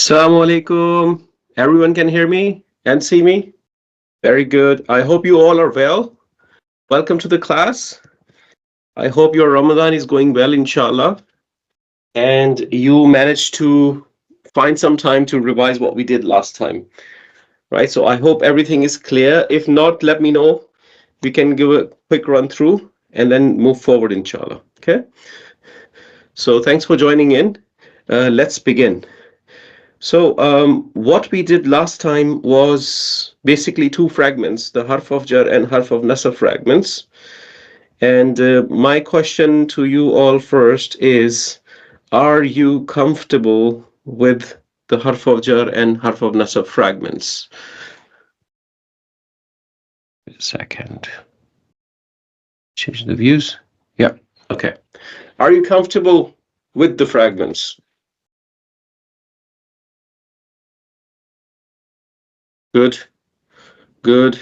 Assalamu alaikum. Everyone can hear me and see me? Very good. I hope you all are well. Welcome to the class. I hope your Ramadan is going well, inshallah, and you managed to find some time to revise what we did last time, right? So I hope everything is clear. If not, let me know. We can give a quick run through and then move forward, inshallah. Okay? So thanks for joining in. Let's begin. So what we did last time was basically two fragments, the harf of jar and harf of nasab fragments. And my question to you all first is, are you comfortable with the harf of jar and harf of nasab fragments? A second. Change the views. Yeah, okay. Are you comfortable with the fragments? Good, good,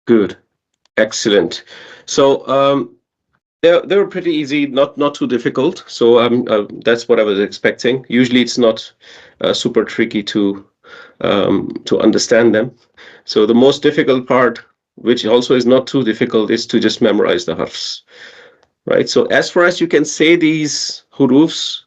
good. Excellent. So they were pretty easy, not too difficult. So that's what I was expecting. Usually it's not super tricky to understand them. So the most difficult part, which also is not too difficult, is to just memorize the harfs, right? So as far as you can say these hurufs,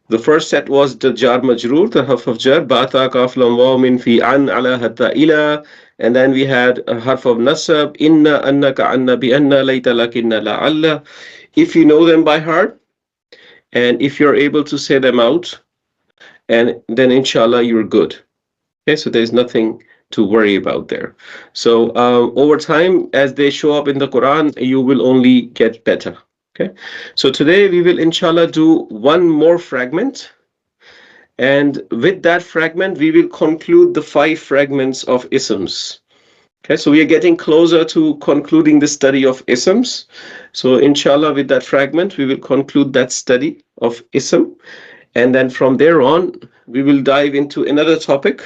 the first set was the jar majroor, the harf of jar, bata, kaf, lam, waw, min, fi, an, ala, hatta, ila. And then we had a harf of nasab, inna, anna, ka'anna, bi, anna, layta, lakinna, la'alla. If you know them by heart, and if you're able to say them out, and then inshallah you're good. Okay, so there's nothing to worry about there. So over time, as they show up in the Quran, you will only get better. Okay, so today we will inshallah do one more fragment, and with that fragment we will conclude the 5 fragments of isms. Okay, so we are getting closer to concluding the study of isms. So inshallah, with that fragment we will conclude that study of ism, and then from there on we will dive into another topic,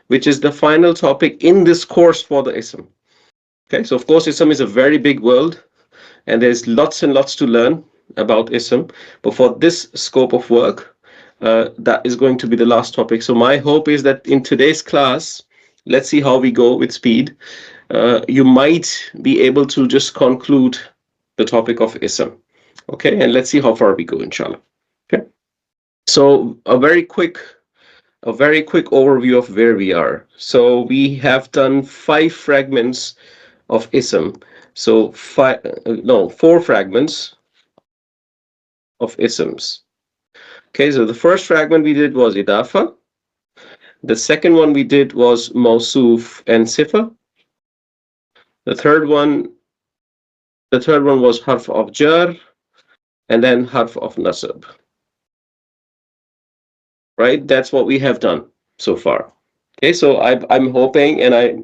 which is the final topic in this course for the ism. Okay, so of course ism is a very big world, and there's lots and lots to learn about ism, but for this scope of work, that is going to be the last topic. So my hope is that in today's class, let's see how we go with speed, you might be able to just conclude the topic of ism. Okay, and let's see how far we go, inshallah. Okay, so a very quick overview of where we are. So we have done 5 fragments of ism. So 4 fragments of isms. Okay, so the first fragment we did was idafa. The second one we did was mausuf and sifa. The third one was harf of jar, and then harf of nasab. Right, that's what we have done so far. Okay, so I'm hoping and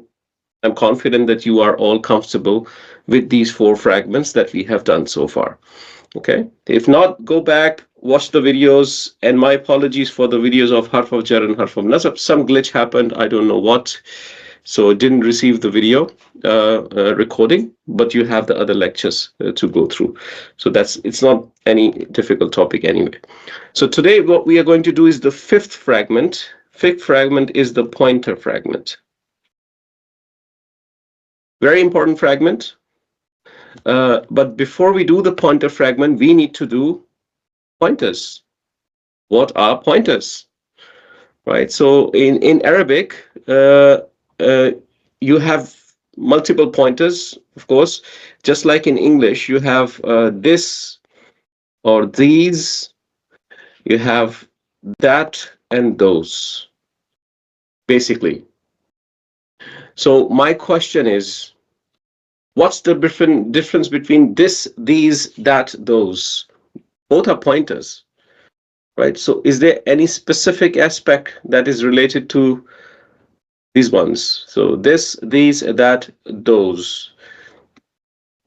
I'm confident that you are all comfortable with these 4 fragments that we have done so far. Okay, if not, go back, watch the videos, and my apologies for the videos of harf of jar and harf of nasab. Some glitch happened, I don't know what, so didn't receive the video recording, but you have the other lectures to go through. So it's not any difficult topic anyway. So today what we are going to do is the 5th fragment. 5th fragment is the pointer fragment. Very important fragment. But before we do the pointer fragment, we need to do pointers. What are pointers? Right. So in Arabic, you have multiple pointers, of course. Just like in English, you have this or these, you have that and those, basically. So my question is, what's the difference between this, these, that, those? Both are pointers, right? So is there any specific aspect that is related to these ones? So this, these, that, those.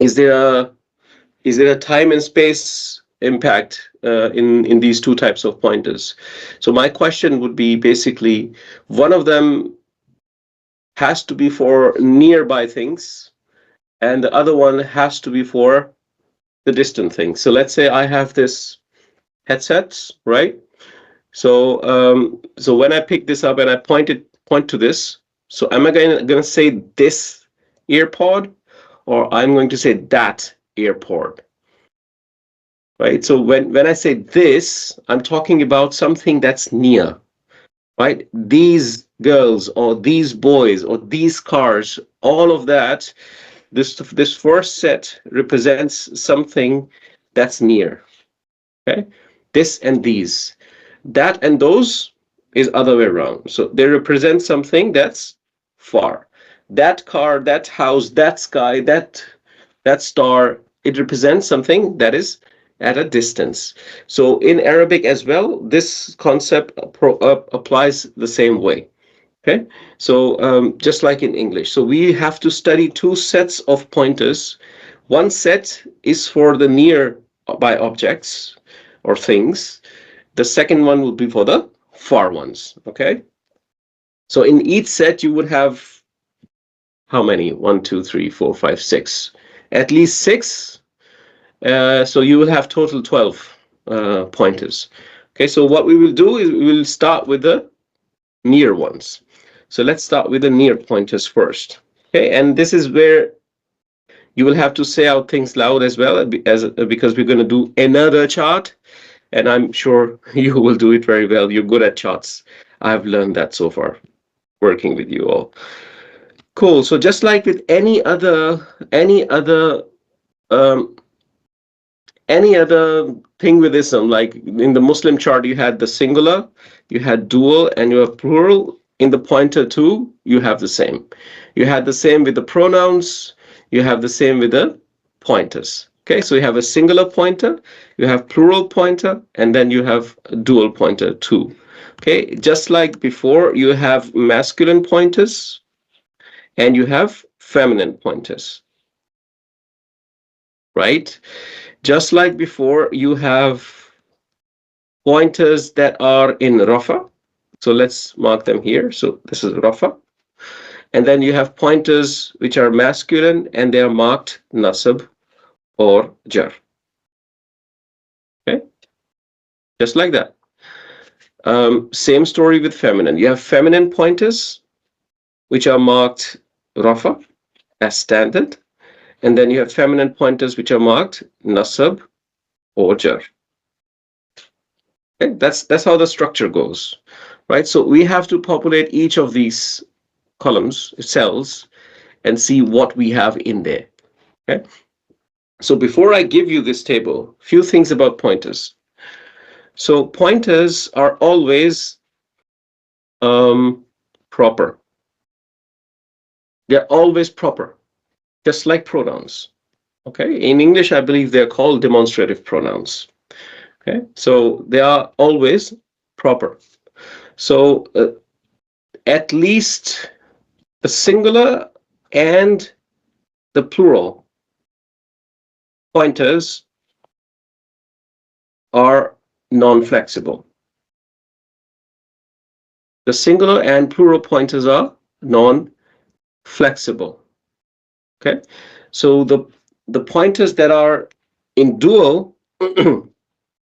Is there a time and space impact in these 2 types of pointers? So my question would be basically, one of them has to be for nearby things, and the other one has to be for the distant things. So let's say I have this headset, right? So when I pick this up and I point to this, so am I going to say this earpod, or I'm going to say that earpod, right? So when I say this, I'm talking about something that's near, right? These girls or these boys or these cars, all of that, this first set represents something that's near. Okay, this and these, that and those is other way around. So they represent something that's far. That car, that house, that sky, that star, it represents something that is at a distance. So in Arabic as well, this concept applies the same way. Okay, so just like in English, so we have to study two sets of pointers. One set is for the nearby objects or things. The second one will be for the far ones. Okay, so in each set you would have how many? One, two, three, four, five, six. At least six. So you will have total 12 pointers. Okay, so what we will do is we will start with the near ones. So let's start with the near pointers first. Okay, and this is where you will have to say out things loud as well, because we're going to do another chart, and I'm sure you will do it very well. You're good at charts. I've learned that so far working with you all. Cool. So just like with um, any other thing with ism, like in the Muslim chart, you had the singular, you had dual, and you have plural. In the pointer too, you have the same. You had the same with the pronouns, you have the same with the pointers. Okay, so you have a singular pointer, you have plural pointer, and then you have a dual pointer too. Okay, just like before, you have masculine pointers and you have feminine pointers, right? Just like before, you have pointers that are in Rafa. So let's mark them here. So this is Rafa. And then you have pointers which are masculine and they are marked Nasab or Jar. Okay, just like that. Same story with feminine. You have feminine pointers which are marked Rafa as standard. And then you have feminine pointers which are marked Nasab or Jar. Okay, that's how the structure goes, right? So we have to populate each of these columns, cells, and see what we have in there. Okay. So before I give you this table, few things about pointers. So pointers are always proper. They're always proper, just like pronouns. Okay. In English, I believe they're called demonstrative pronouns. Okay. So they are always proper. So at least the singular and the plural pointers are non-flexible. The singular and plural pointers are non-flexible. Okay, so the pointers that are in dual,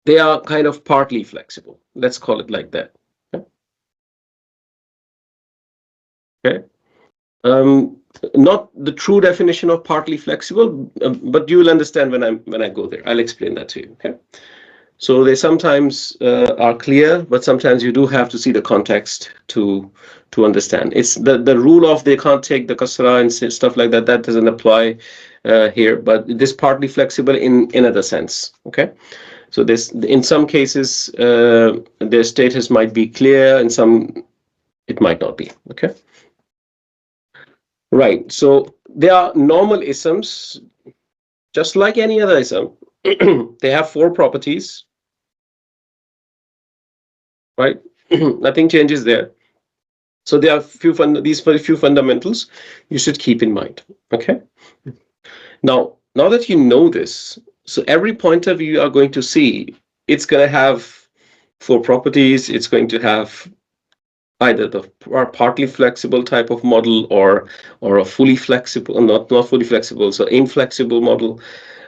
they are kind of partly flexible. Let's call it like that. Okay. Okay. Not the true definition of partly flexible, but you will understand when I go there. I'll explain that to you. Okay. So they sometimes are clear, but sometimes you do have to see the context to understand. It's the rule of they can't take the kasra and stuff like that. That doesn't apply here, but this partly flexible in other sense. Okay, so this in some cases their status might be clear, in some it might not be. Okay, right. So they are normal isms, just like any other ism. They have four properties. Right? Nothing changes there. So there are these few fundamentals you should keep in mind. Okay. Now that you know this, so every pointer you are going to see, it's going to have four properties. It's going to have either the partly flexible type of model or a fully flexible, not fully flexible, so inflexible model.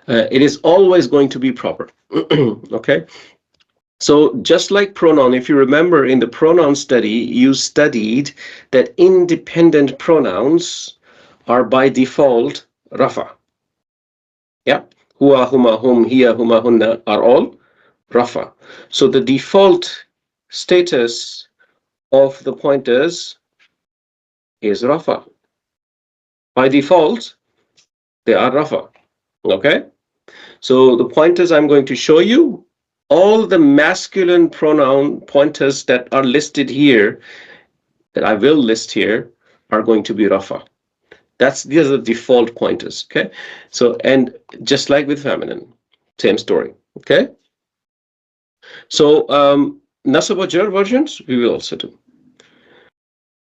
It is always going to be proper. Okay. So just like pronoun, if you remember in the pronoun study, you studied that independent pronouns are by default rafa. Yeah. Huwa, huma, hum, hiya, huma, hunna are all rafa. So the default status of the pointers is rafa. By default, they are rafa. Okay. So the pointers I'm going to show you, all the masculine pronoun pointers that are listed here, that I will list here, are going to be rafa. These are the default pointers. Okay. So, and just like with feminine, same story. Okay. So nasab jar versions we will also do.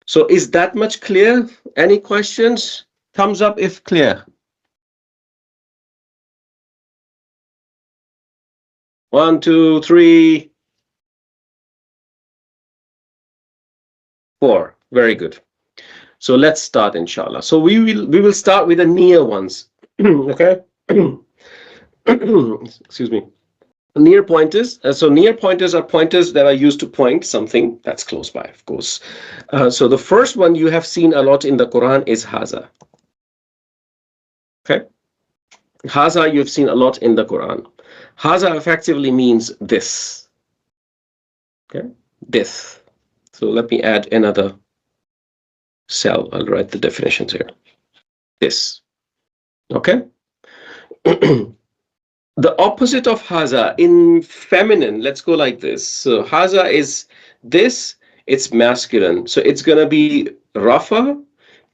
So is that much clear? Any questions? Thumbs up if clear. 1, 2, 3, 4. Very good. So let's start, inshallah. So we will start with the near ones. Okay. Excuse me. Near pointers. So near pointers are pointers that are used to point something that's close by, of course. So the first one you have seen a lot in the Quran is haza. Okay. Haza you've seen a lot in the Quran. Haza effectively means this. Okay. This. So let me add another cell. I'll write the definitions here. This. Okay. The opposite of haza in feminine, let's go like this. So haza is this, it's masculine. So it's going to be rafa,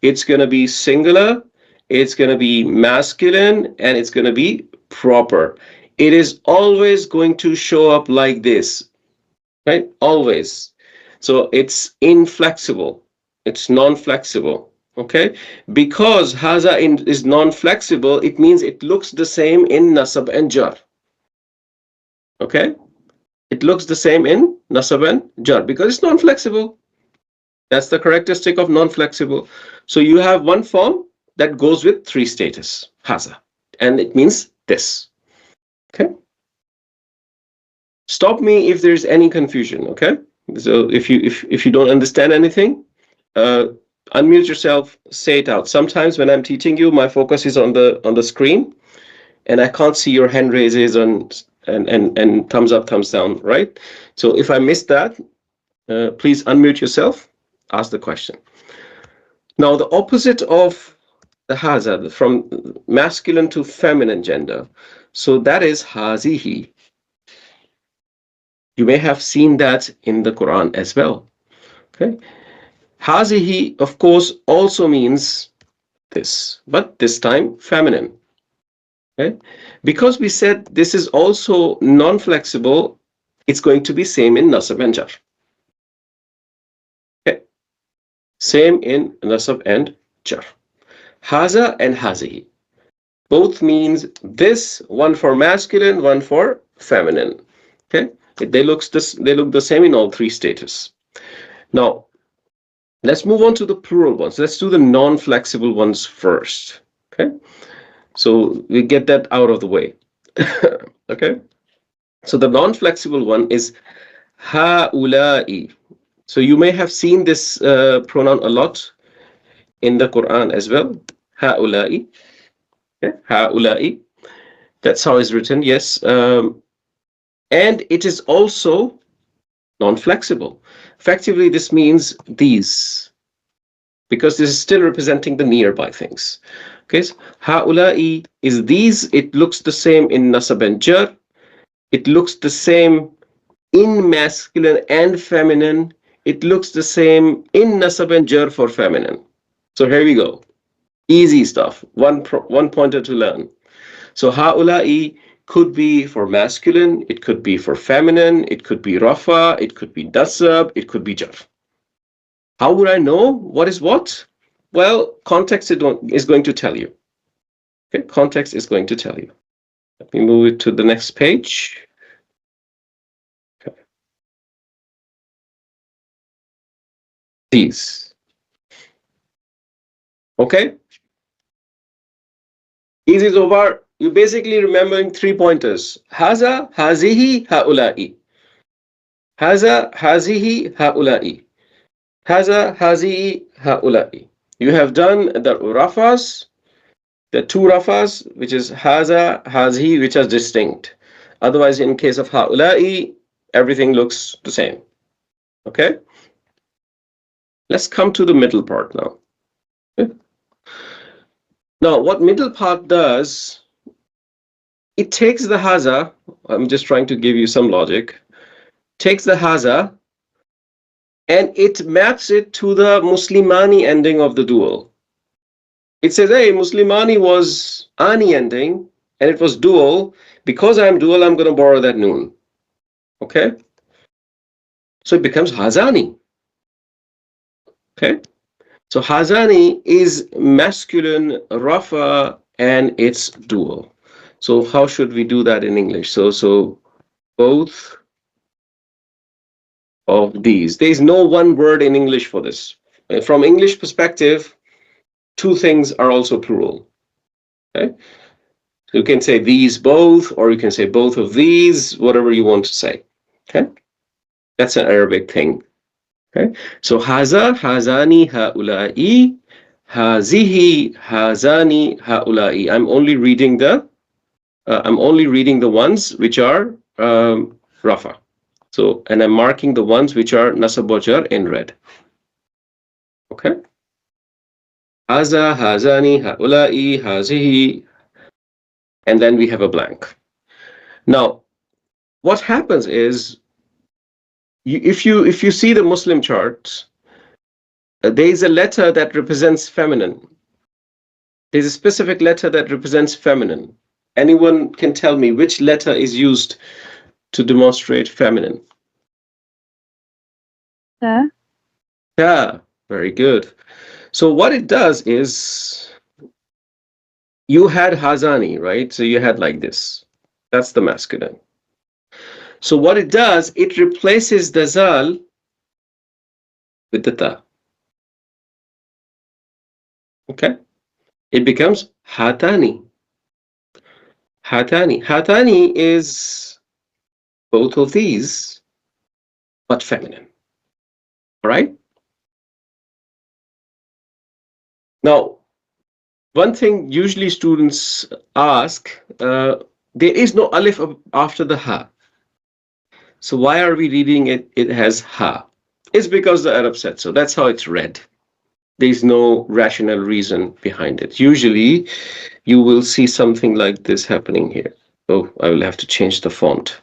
it's going to be singular, it's going to be masculine, and it's going to be proper. It is always going to show up like this, right? Always. So it's inflexible, it's non-flexible. Okay, because haza is non-flexible, it means it looks the same in nasab and jar. Okay, it looks the same in nasab and jar because it's non-flexible. That's the characteristic of non-flexible. So you have one form that goes with three status, haza, and it means this. Okay, stop me if there's any confusion. Okay, so if you don't understand anything, unmute yourself, say it out. Sometimes when I'm teaching you, my focus is on the screen, and I can't see your hand raises and thumbs up, thumbs down, right? So if I miss that, please unmute yourself, ask the question. Now, the opposite of the haza, from masculine to feminine gender, so that is hazihi. You may have seen that in the Quran as well. Okay, hazihi, of course, also means this, but this time feminine. Okay, because we said this is also non-flexible, it's going to be same in nasab and jar. Okay, same in nasab and jar. Haza and hazihi both means this, one for masculine, one for feminine. Okay, they look the same in all three status. Now, let's move on to the plural ones. Let's do the non-flexible ones first. Okay, so we get that out of the way. Okay, so the non-flexible one is ha'ula'i. So you may have seen this pronoun a lot in the Quran as well. Ha'ula'i. Okay, ha'ula'i. That's how it's written, yes. And it is also non-flexible. Effectively, this means these, because this is still representing the nearby things. Okay, so ha'ula'i is these. It looks the same in nasab and jar. It looks the same in masculine and feminine. It looks the same in nasab and jar for feminine. So here we go. Easy stuff. One pointer to learn. So ha'ula'i could be for masculine, it could be for feminine, it could be rafa, it could be nasab, it could be jar. How would I know what is what? Well, context is going to tell you. Okay, context is going to tell you. Let me move it to the next page. Okay. These. Okay. Easy so far. You're basically remembering 3 pointers. Haza, hazihi, ha'ula'i. Haza, hazihi, haula'i. Haza, hazihi, haula'i. You have done the rafas, the two rafas, which is haza, hazihi, which are distinct. Otherwise, in case of haula'i, everything looks the same. Okay? Let's come to the middle part now. Okay? Now, what middle part does, it takes the haza, I'm just trying to give you some logic, takes the haza and it maps it to the Muslimani ending of the dual. It says, hey, Muslimani was ani ending and it was dual. Because I'm dual, I'm going to borrow that noon. Okay? So it becomes hazani. Okay? So hazani is masculine rafa and it's dual. So how should we do that in English? So both of these. There is no one word in English for this. From English perspective, two things are also plural. Okay? So you can say these both, or you can say both of these, whatever you want to say. Okay? That's an Arabic thing. Okay? So haza, hazani, haula'i, hazihi, hazani, haula'i. I'm only reading the ones which are rafa. So, and I'm marking the ones which are nasab wa jar in red. Okay? Haza, hazani, haula'i, hazihi, and then we have a blank. Now, what happens is, if you see the Muslim charts, there is a letter that represents feminine. There's a specific letter that represents feminine. Anyone can tell me which letter is used to demonstrate feminine? Ta. Yeah, very good. So what it does is, you had Hazani, right? So you had like this. That's the masculine. So what it does, it replaces the zal with the ta. Okay? It becomes Hatani. Hatani. Hatani is both of these, but feminine. All right? Now, one thing usually students ask, there is no alif after the ha. So why are we reading it? It has ha. It's because the Arab said so. That's how it's read. There's no rational reason behind it. Usually, you will see something like this happening here. Oh, I will have to change the font.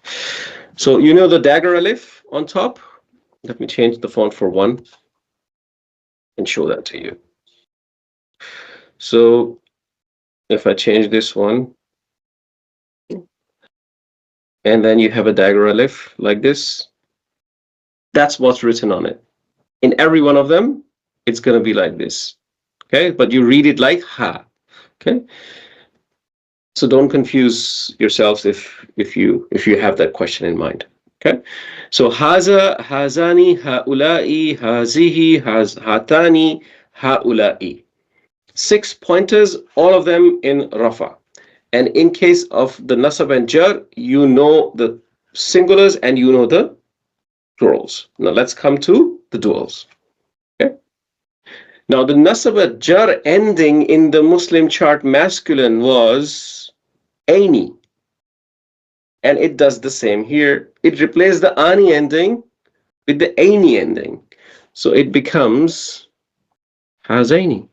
So you know the dagger alif on top? Let me change the font for one and show that to you. So if I change this one, and then you have a dagger alif like this, that's what's written on it. In every one of them, it's going to be like this. Okay, but you read it like ha. Okay, so don't confuse yourselves if you have that question in mind. Okay, so haza, hazani, haula'i, hazihi, hatani, haula'i. 6 pointers, all of them in rafa. And in case of the nasab and jar, you know the singulars and you know the plurals. Now let's come to the duals. Okay. Now the nasab and jar ending in the Muslim chart masculine was aini. And it does the same here. It replaced the ani ending with the aini ending. So it becomes hazaini.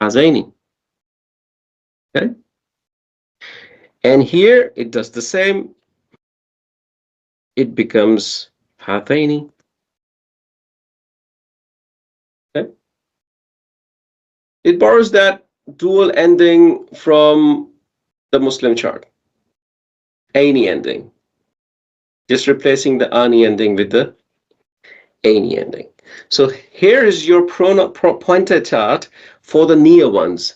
Hazaini. Okay. And here it does the same. It becomes hataini. Okay. It borrows that dual ending from the Muslim chart. Aini ending. Just replacing the ani ending with the aini ending. So here is your pointer chart for the near ones.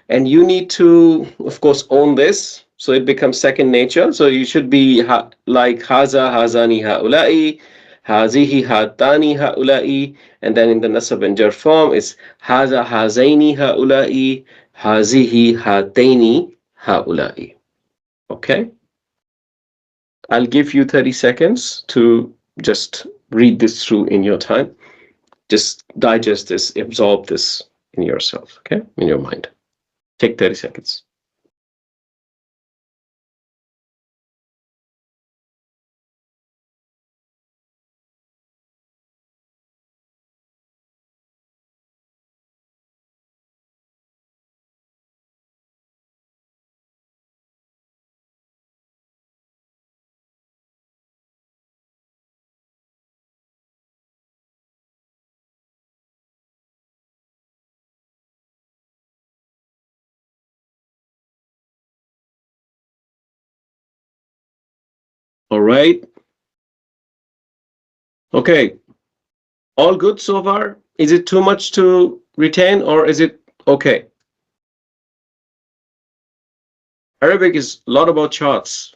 And you need to, of course, own this. So it becomes second nature. So you should be like haza, hazani, haula'i, hazihi, hatani, haula'i. And then in the nasab and jar form, it's haza, hazaini, haula'i, hazihi, hataini, haula'i. Okay? I'll give you 30 seconds to just read this through in your time. Just digest this, absorb this in yourself, okay? In your mind. Take 30 seconds. All right. Okay. All good so far? Is it too much to retain or is it okay? Arabic is a lot about charts.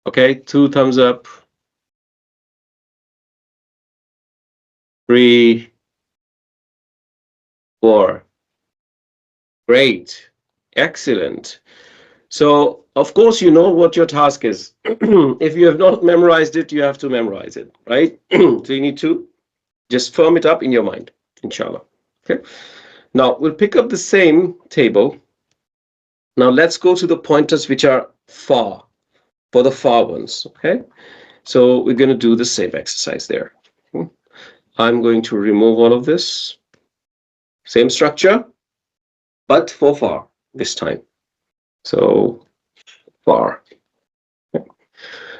Okay, 2 thumbs up, 3, 4. Great. Excellent. So, of course, you know what your task is. If you have not memorized it, you have to memorize it, right? So you need to just firm it up in your mind, inshallah. Okay. Now we'll pick up the same table. Now let's go to the pointers which are far, for the far ones. Okay. So we're going to do the same exercise there. I'm going to remove all of this. Same structure, but for far this time. So far.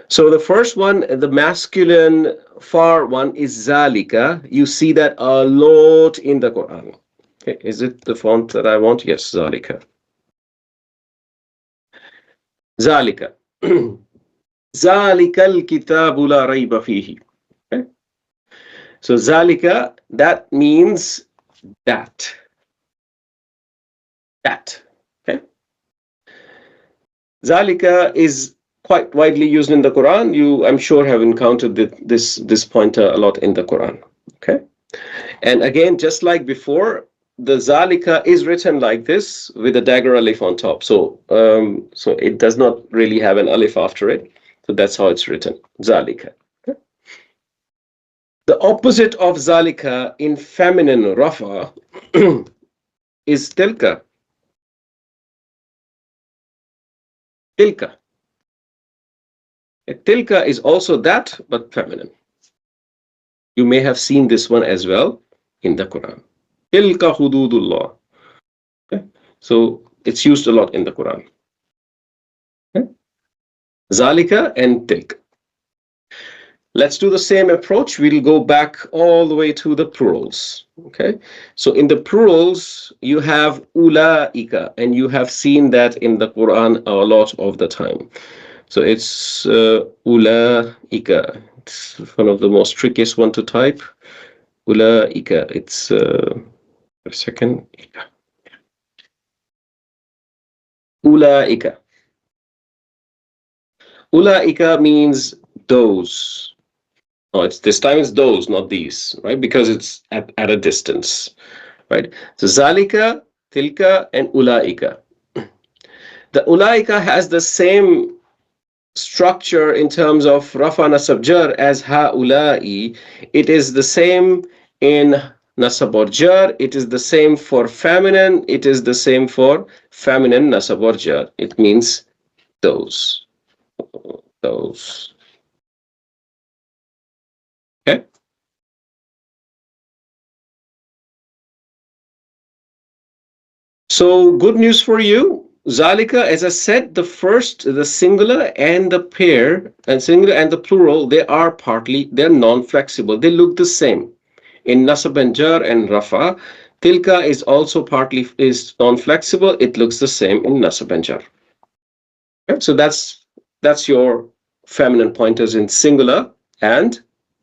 So the first one, the masculine far one is zalika. You see that a lot in the Quran. Okay, is it the font that I want? Yes, zalika. Zalika. Zalika al-kitabu la rayba fihi. Okay? So zalika, that means that. That. Okay? Zalika is quite widely used in the Quran. You, I'm sure, have encountered this pointer a lot in the Quran. Okay? And again, just like before, the zalika is written like this with a dagger alif on top. So it does not really have an alif after it. So that's how it's written, zalika. Okay? The opposite of zalika in feminine rafa is tilka. Tilka. Tilka is also that, but feminine. You may have seen this one as well in the Quran. Tilka hududullah. Okay? So it's used a lot in the Quran. Okay? Zalika and tilka. Let's do the same approach. We'll go back all the way to the plurals. Okay. So in the plurals, you have ulaika, and you have seen that in the Quran a lot of the time. So it's ulaika. It's one of the most trickiest one to type. Ulaika. It's a second. Ulaika. Ulaika means those. Oh, it's this time it's those, not these, right? Because it's at a distance, right? So zalika, tilka, and ulaika. The ulaika has the same structure in terms of rafa nasab jar as haulai. It is the same in nasab or jar. It is the same for feminine. It is the same for feminine nasab or jar. It means those. Those. Okay. So good news for you. Zalika, as I said, the first, the singular and the pair, and singular and the plural, they are partly, they're non-flexible. They look the same. In Nasab and Jar and Rafa, Tilka is also partly is non-flexible. It looks the same in Nasab and Jar. Okay, so that's your feminine pointers in singular and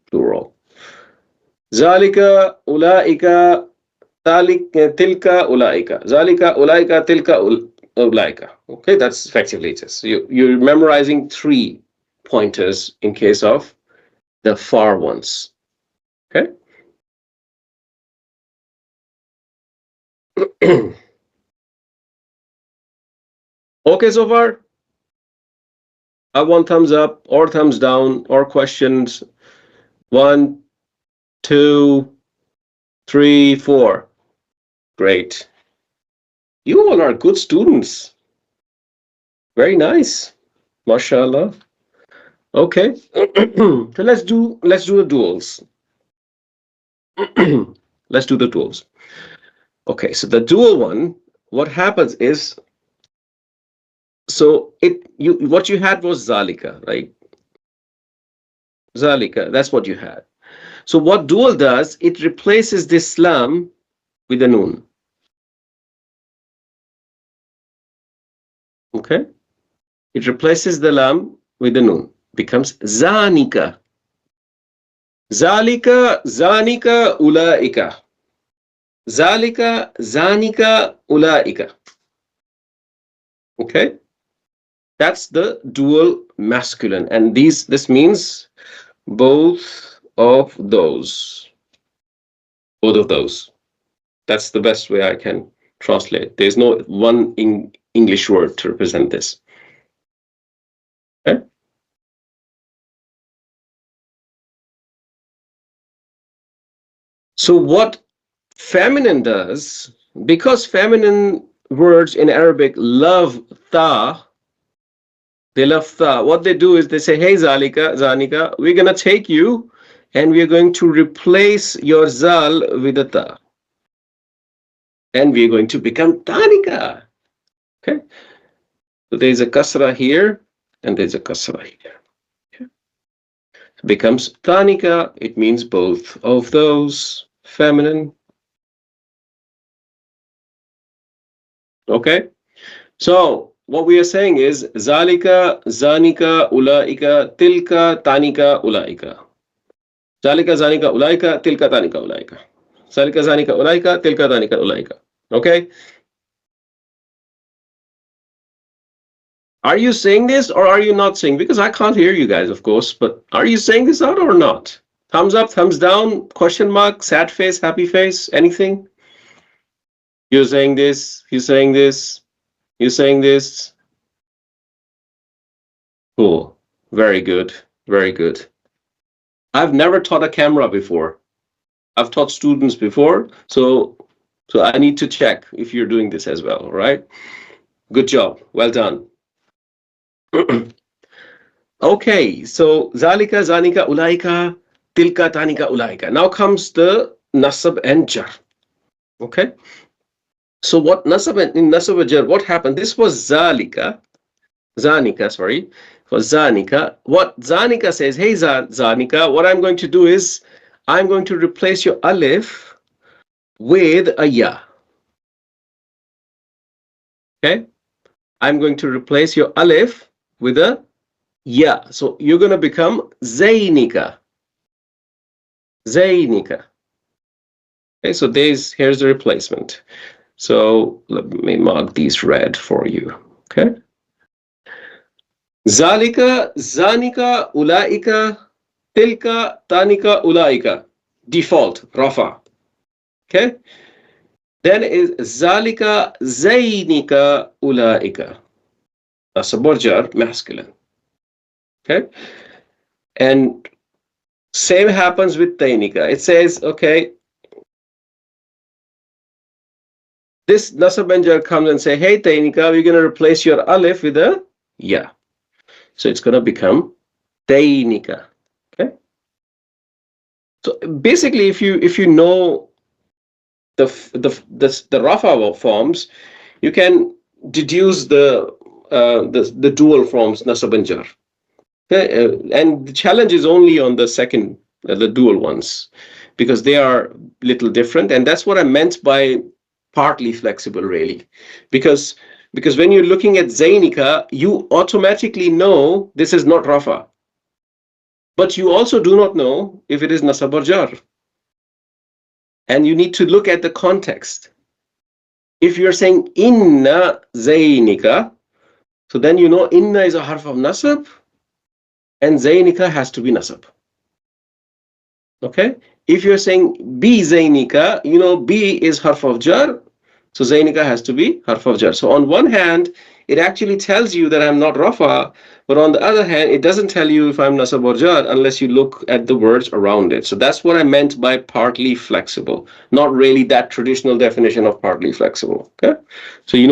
plural. Zalika, ulaika, tilka ulaika. Zalika ulaika tilka ulaika. Okay, that's effectively it. So you're memorizing 3 pointers in case of the far ones. Okay. Okay, so far. I want thumbs up or thumbs down or questions. 1, 2, 3, 4. Great. You all are good students. Very nice. MashaAllah. Okay. So let's do the duels. Let's do the duels. Okay, so the dual one, what happens is, so what you had was Zalika, right? Zalika, that's what you had. So what dual does, it replaces this lam with a noon. Okay? It replaces the lam with the noon. Becomes Zanika. Zalika, Zanika, Ulaika. Zalika, Zanika, Ulaika. Okay? That's the dual masculine. And this means both of those. Both of those. That's the best way I can translate. There's no one English word to represent this. Okay? So what feminine does, because feminine words in Arabic love tha, they love tha. What they do is they say, hey Zalika, Zanika, we're going to take you and we're going to replace your zal with a ta. And we're going to become Tanika. Okay? So there's a kasra here and there's a kasra here. Okay? It becomes Tanika. It means both of those, feminine. Okay? So what we are saying is Zalika, Zanika, Ulaika, Tilka, Tanika, Ulaika. Zalika, Zanika, Ulaika, Tilka, Tanika, Ulaika. Zalika, Zanika, Ulaika, Tilka, Tanika, Ulaika. Okay? Are you saying this or are you not saying? Because I can't hear you guys, of course, but are you saying this out or not? Thumbs up, thumbs down, question mark, sad face, happy face, anything? You're saying this, you're saying this, you're saying this. Cool. Very good. Very good. I've never taught a camera before. I've taught students before, so I need to check if you're doing this as well, right? Good job. Well done. Okay, so Zalika, Zanika, Ulaika, Tilka, Tanika, Ulaika. Now comes the Nasab and Jar. Okay? So what Nasab and in Nasab and Jar, what happened? This was Zalika, Zanika, sorry, for Zanika. What Zanika says, hey Zanika, what I'm going to do is I'm going to replace your alif with a ya. Okay? I'm going to replace your alif with a ya. So you're going to become Zainika. Zainika. Okay, so here's the replacement. So let me mark these red for you. Okay. Zalika, Zanika, Ulaika, Tilka, Tanika, Ulaika. Default, Rafa. Okay. Then is Zalika, Zainika, Ulaika. That's a Borjar, masculine. Okay. And same happens with Tainika. It says, okay, this Nasab and Jar comes and say, hey Tainika, we're going to replace your alif with a ya. So it's going to become Tainika. Okay. So basically, if you know the Rafa forms, you can deduce the dual forms Nasab and Jar. Okay? And the challenge is only on the second, the dual ones, because they are little different, and that's what I meant by partly flexible, really, because when you're looking at Zainika, you automatically know this is not Rafa, but you also do not know if it is Nasab or Jar. And you need to look at the context. If you're saying Inna Zainika, so then you know Inna is a harf of Nasab and Zainika has to be Nasab. Okay? If you're saying B Zainika, you know B is harf of Jar, so Zainika has to be harf of Jar. So on one hand, it actually tells you that I'm not rafa. But on the other hand, it doesn't tell you if I'm nasab or jar unless you look at the words around it. So that's what I meant by partly flexible, not really that traditional definition of partly flexible. Okay, so you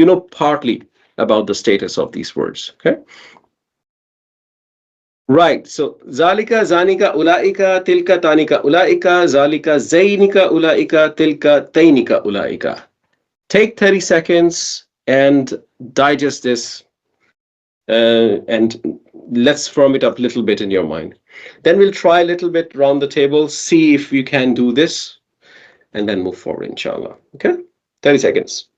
know partly about the status of these words. Okay, right. So zalika, zanika, ulaika, tilka, tanika, ulaika, zalika, zainika, ulaika, tilka, tainika, ulaika. Take 30 seconds and digest this, and let's firm it up a little bit in your mind. Then we'll try a little bit around the table, see if you can do this, and then move forward, inshallah. Okay? 30 seconds.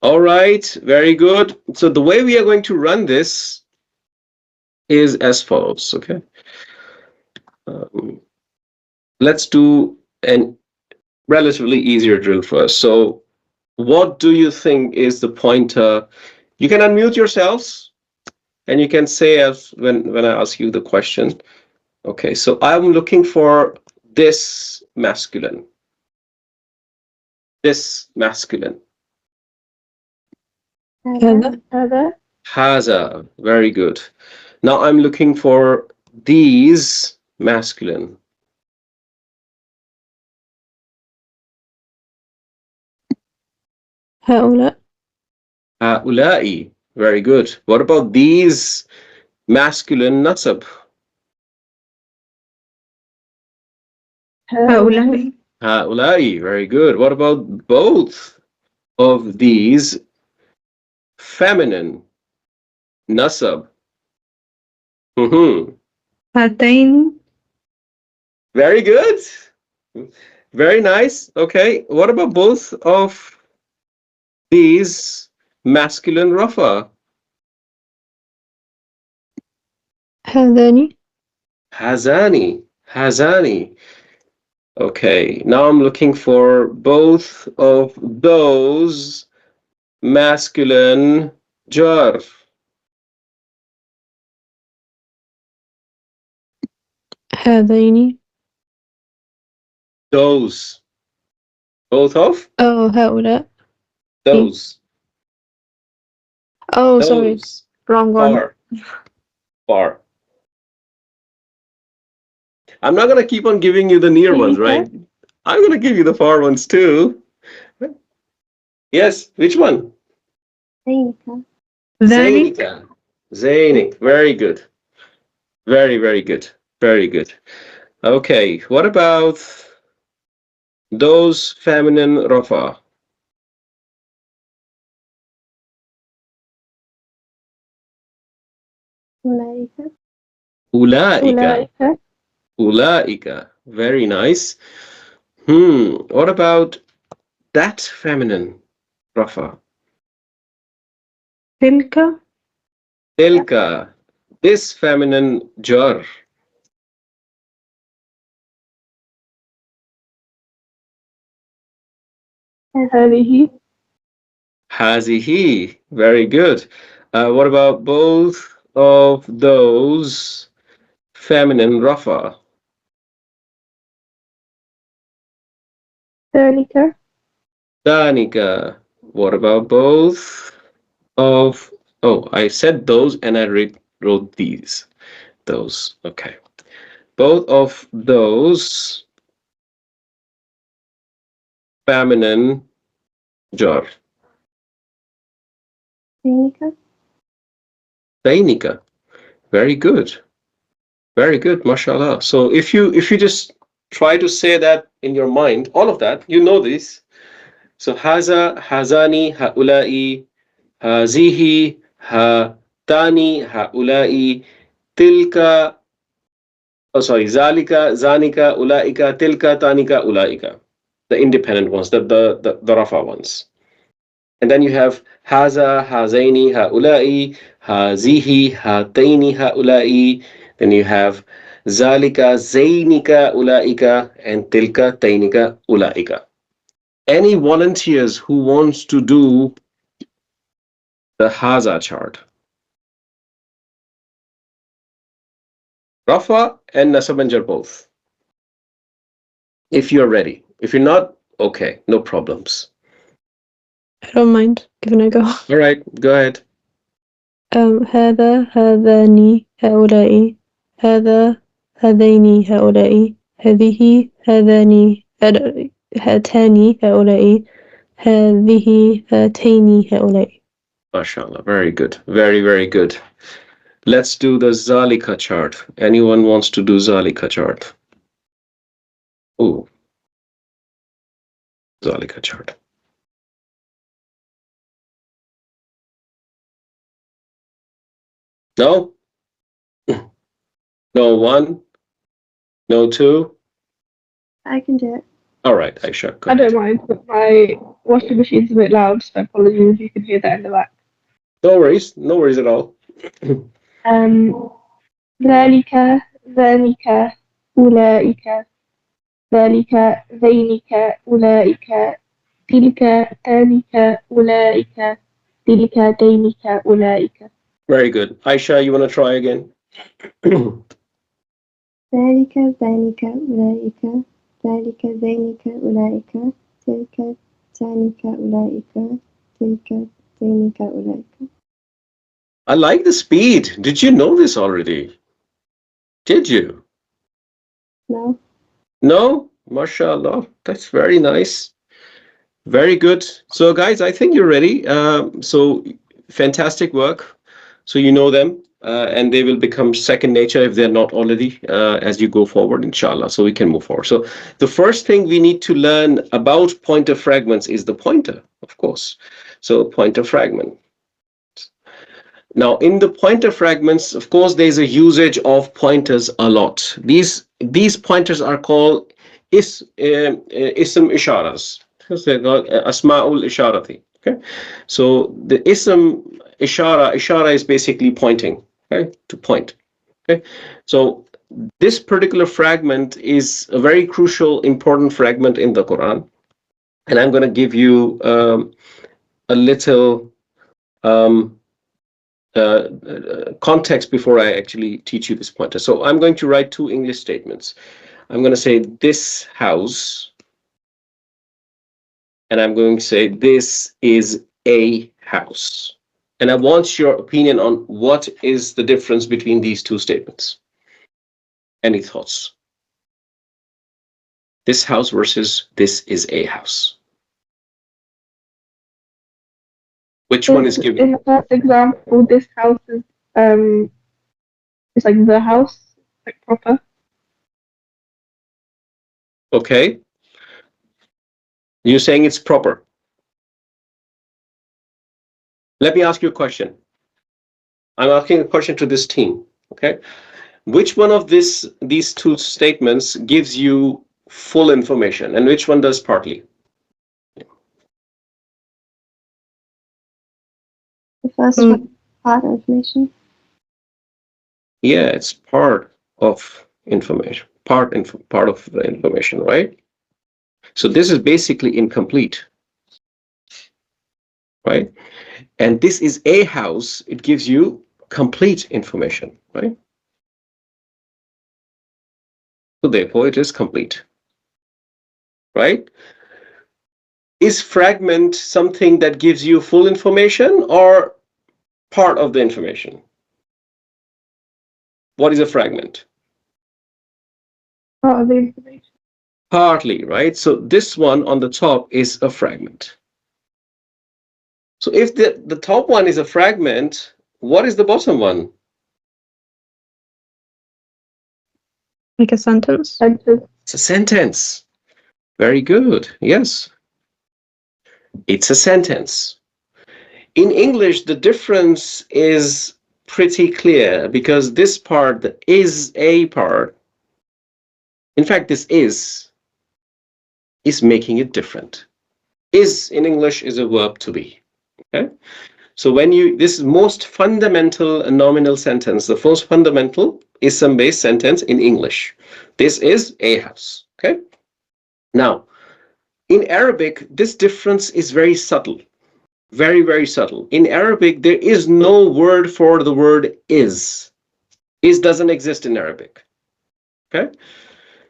All right, very good. So the way we are going to run this is as follows. Okay, um, let's do an relatively easier drill first. So, what do you think is the pointer? You can unmute yourselves and you can say as when I ask you the question. Okay, so I'm looking for this masculine. This masculine. هذا Haza. Very good. Now I'm looking for these masculine. هؤلاء Haulai. Very good. What about these masculine nasab? هؤلاء Haulai. Very good. What about both of these feminine nasab? Mm-hmm. هاتين Very good. Very nice. Okay. What about both of these masculine rafa? هذان Hazani. Hazani. Okay. Now I'm looking for both of those masculine jar. هذين Those. Both of أو هؤلاء those. Oh, sorry, Those. wrong one. Far. Far. I'm not gonna keep on giving you the near ones, right? I'm gonna give you the far ones too. Yes, which one? ذلك Zainika. Zainik. Very good. Very, very good. Very good. Okay, what about those feminine rafa? أولئك Ulaika. أولئك Ulaika. Very nice. What about that feminine rafa? تلك Tilka. This feminine jar. هذه Hazihi. Very good. What about both of those feminine rafa? ذلك Danika. What about both of, oh, I said those and I wrote these. Those. Okay. Both of those feminine jar. ذلك Dainika. Very good. Very good, mashallah. So if you just try to say that in your mind, all of that, you know this. So haza, hazani, haulai, hazihi, hatani, haulai, tilka, oh sorry, zalika, zanika, ulaika, tilka, tanika, ulaika. The independent ones, the rafa ones. And then you have haza, hazaini, haulai, hazihi, hataini, haulai. Then you have zalika, zainika, ulaika, and tilka, tainika, ulaika. Any volunteers who wants to do the haza chart? Rafa and Nasabanjar both. If you're ready. If you're not, okay, no problems. I don't mind giving it a go. All right, go ahead. هذا هذان هؤلاء هذا هذين هؤلاء هذه هذان هاتان هؤلاء هذه هاتين هؤلاء. MashaAllah, very good. Very, very good. Let's do the Zalika chart. Anyone wants to do Zalika chart? Oh, Zalika chart. No? No one? No two? I can do it. All right, Aisha, go I ahead. don't mind, but my washing machine's a bit loud, so apologies if you can hear that in the back. No worries. No worries at all. ذلك ذلك أولئك ذلك ذينك أولئك تلك تانك أولئك تلك دينك أولئك. Very good. Aisha, you want to try again? ذلك ذلك أولئك ذلك ذينك أولئك تلك تانك أولئك تلك دينك أولئك. I like the speed. Did you know this already? Did you? No. No? MashaAllah. That's very nice. Very good. So, guys, I think you're ready. So, fantastic work. So, you know them, and they will become second nature if they're not already as you go forward, inshallah. So, we can move forward. So, the first thing we need to learn about pointer fragments is the pointer, of course. So, pointer fragment. Now, in the pointer fragments, of course, there's a usage of pointers a lot. These pointers are called ism isharas. They're called asma'ul isharati. Okay, so the ism ishara is basically pointing. Okay, to point. Okay, so this particular fragment is a very crucial, important fragment in the Quran, and I'm going to give you a little. Context before I actually teach you this pointer. So I'm going to write two English statements. I'm going to say this house, and I'm going to say this is a house. And I want your opinion on what is the difference between these two statements. Any thoughts? This house versus this is a house. Which one is given? In the first example, this house is it's like the house, like proper. Okay. You're saying it's proper. Let me ask you a question. I'm asking a question to this team. Okay. Which one of these two statements gives you full information and which one does partly? The first one, part information. Yeah, it's part of information, part of the information, right? So this is basically incomplete, right? And this is a house, it gives you complete information, right? So therefore it is complete, right? Is fragment something that gives you full information or part of the information? What is a fragment? Part of the information. Partly, right? So this one on the top is a fragment. So if the top one is a fragment, what is the bottom one? Like a sentence. It's a sentence. Very good. Yes. It's a sentence. In English, the difference is pretty clear because this part, the is a part, in fact, this is making it different. Is in English is a verb to be. Okay. So when this is most fundamental nominal sentence, the most fundamental ism-based sentence in English. This is a house. Okay. Now, in Arabic, this difference is very subtle. Very, very subtle. In Arabic, there is no word for the word is. Is doesn't exist in Arabic. Okay.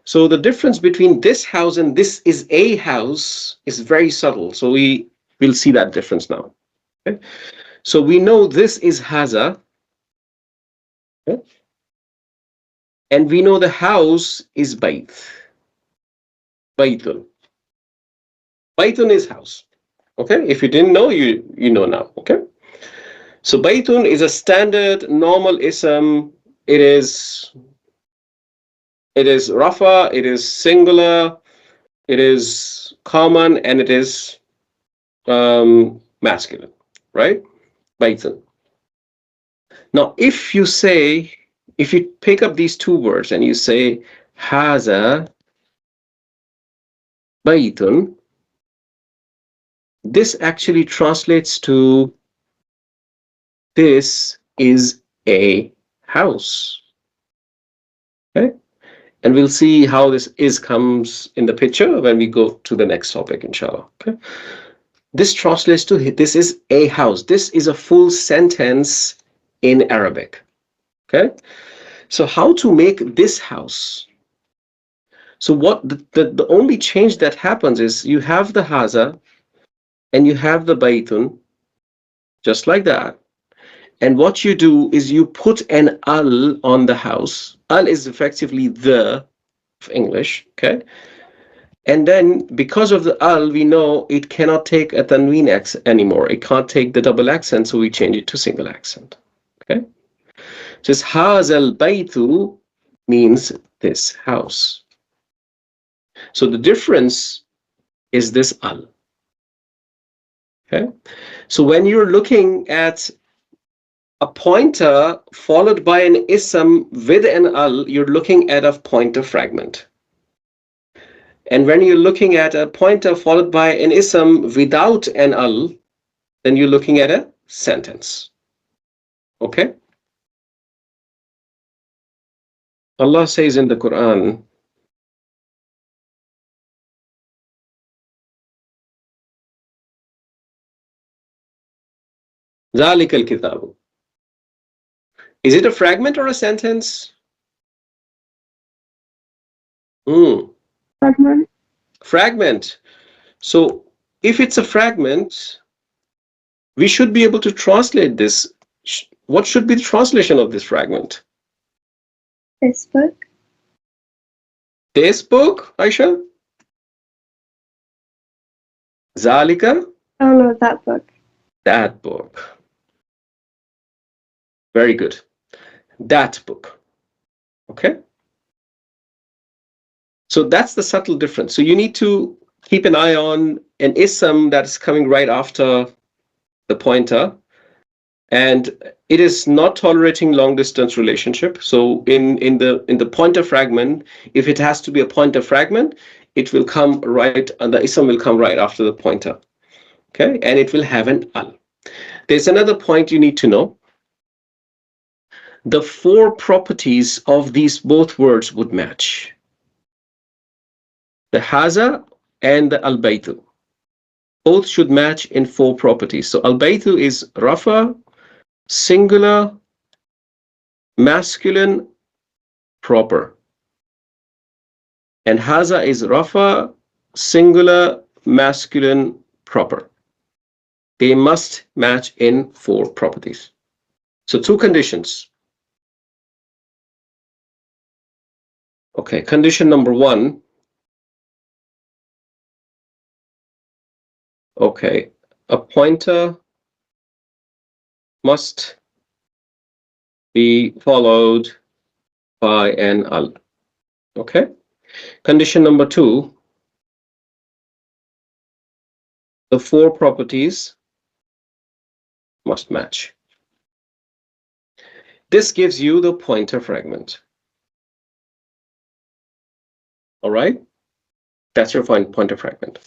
So the difference between this house and this is a house is very subtle. So we will see that difference now. Okay. So we know this is haza, okay? And we know the house is bayt. Baytun. Baytun is house. Okay. If you didn't know, you know now. Okay. So baytun is a standard normal ism. It is rafa. It is singular. It is common, and it is masculine, right? Baytun. Now, if you pick up these two words and you say haza baytun, this actually translates to this is a house. Okay? And we'll see how this is comes in the picture when we go to the next topic, inshallah. Okay? This translates to this is a house. This is a full sentence in Arabic. Okay? So how to make this house? So what the only change that happens is you have the haza and you have the baytun, just like that. And what you do is you put an al on the house. Al is effectively the of English, okay? And then because of the al, we know it cannot take a tanween accent anymore. It can't take the double accent, so we change it to single accent. Okay? Just hazal baytu means this house. So the difference is this al. Okay? So when you're looking at a pointer followed by an ism with an al, you're looking at a pointer fragment. And when you're looking at a pointer followed by an ism without an al, then you're looking at a sentence. Okay? Allah says in the Quran, ذَلِكَ الْكِتَابُ. Is it a fragment or a sentence? Fragment. Fragment. So if it's a fragment, we should be able to translate this. What should be the translation of this fragment? This book. This book, Aisha? Zalika? Oh no, that book. That book. Very good. That book. Okay? So that's the subtle difference. So you need to keep an eye on an ism that's coming right after the pointer, and it is not tolerating long distance relationship. So in the pointer fragment, if it has to be a pointer fragment, it will come right, and the ism will come right after the pointer. Okay, and it will have an al. There's another point you need to know. The four properties of these both words would match. The haza and the al-baytu. Both should match in four properties. So al-baytu is rafa, singular, masculine, proper. And haza is rafa, singular, masculine, proper. They must match in four properties. So two conditions. Okay, condition number one. Okay, a pointer must be followed by an al. Okay. Condition number two, the four properties must match. This gives you the pointer fragment. All right. That's your pointer fragment.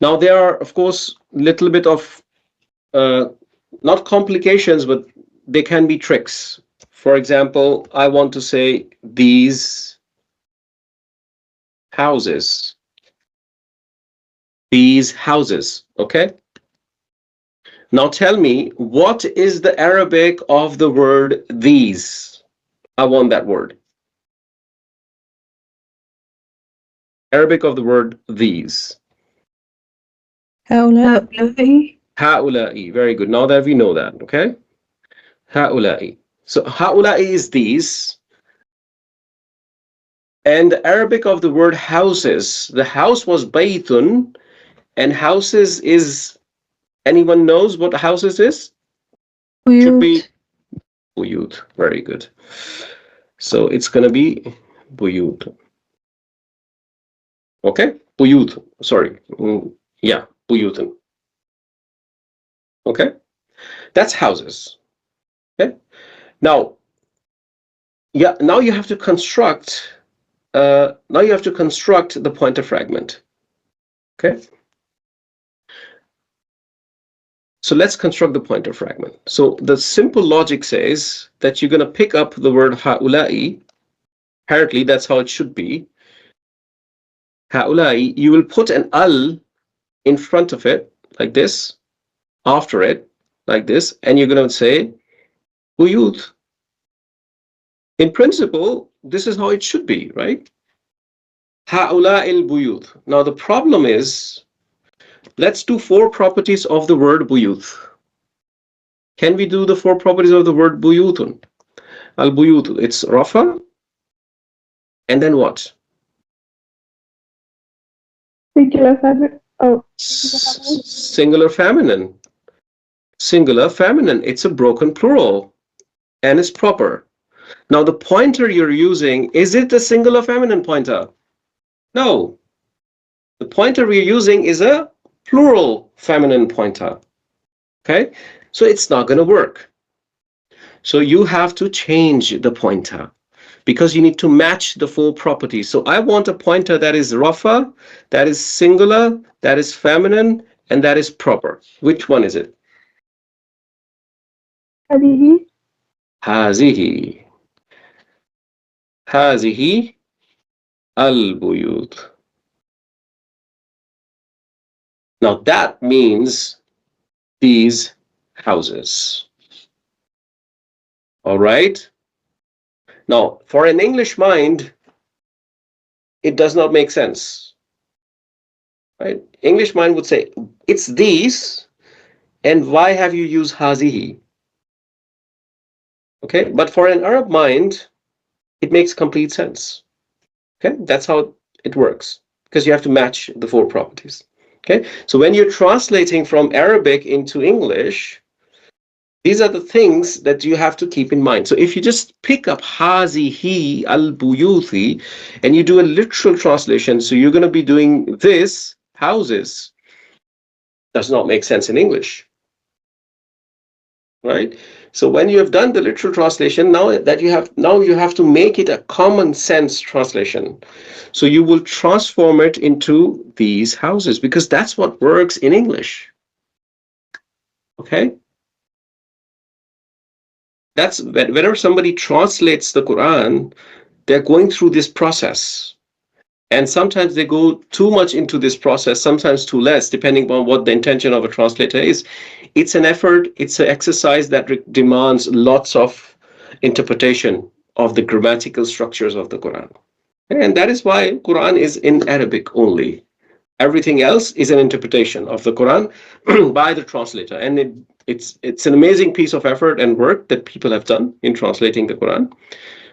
Now there are, of course, little bit of uh, not complications, but they can be tricks. For example, I want to say these houses, these houses. Okay. Now tell me, what is the Arabic of the word these? I want that word. Arabic of the word these. هؤلاء. Ha'ula'i. Very good. Now that we know that, okay? Ha'ula'i. So ha'ula'i is these. And the Arabic of the word houses. The house was baytun, and houses is, anyone knows what houses is? Should be بيوت. buyut. Very good. So it's gonna be buyut. Okay? Buyut. Sorry. Yeah, buyutun. Okay? That's houses. Okay? Now, yeah, now you have to construct the pointer fragment. Okay? So let's construct the pointer fragment. So the simple logic says that you're going to pick up the word ha'ula'i. Apparently, that's how it should be. Ha'ula'i, you will put an al in front of it, like this, after it, like this, and you're going to say buyut. In principle, this is how it should be, right? Ha'ula'il buyut. Now the problem is, let's do four properties of the word buyut. Can we do the four properties of the word buyutun? Al buyut, it's rafa, and then what? Singular feminine. Oh, Singular feminine. Singular feminine. It's a broken plural and it's proper. Now the pointer you're using, is it a singular feminine pointer? No. The pointer we're using is a plural feminine pointer. Okay? So it's not going to work. So you have to change the pointer because you need to match the four properties. So I want a pointer that is rafa, that is singular, that is feminine, and that is proper. Which one is it? هذه. هذه. هذه البيوت. Now that means these houses. All right. Now, for an English mind, it does not make sense. Right? English mind would say, it's these, and why have you used hazihi? Okay, but for an Arab mind, it makes complete sense. Okay, that's how it works because you have to match the four properties. Okay, so when you're translating from Arabic into English, these are the things that you have to keep in mind. So if you just pick up hazihi al-buyuthi and you do a literal translation, so you're going to be doing this, houses, does not make sense in English. Right? So when you have done the literal translation, now you have to make it a common sense translation. So you will transform it into these houses because that's what works in English. Okay? That's whenever somebody translates the Quran, they're going through this process. And sometimes they go too much into this process, sometimes too less, depending on what the intention of a translator is. It's an effort, it's an exercise that demands lots of interpretation of the grammatical structures of the Quran. And that is why Quran is in Arabic only. Everything else is an interpretation of the Quran by the translator. And it's an amazing piece of effort and work that people have done in translating the Quran.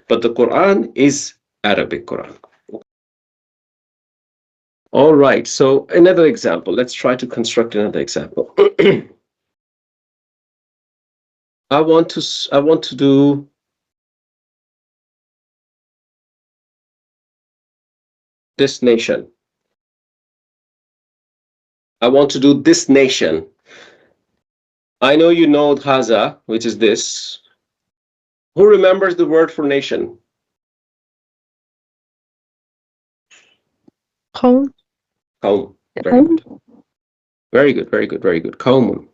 But the Quran is Arabic Quran. All right, so another example. Let's try to construct another example. I want to do this nation. I want to do this nation. I know you know Haza, which is this. Who remembers the word for nation? قوم. Kaum. Very good. Very good, very good, very good. Qawmun.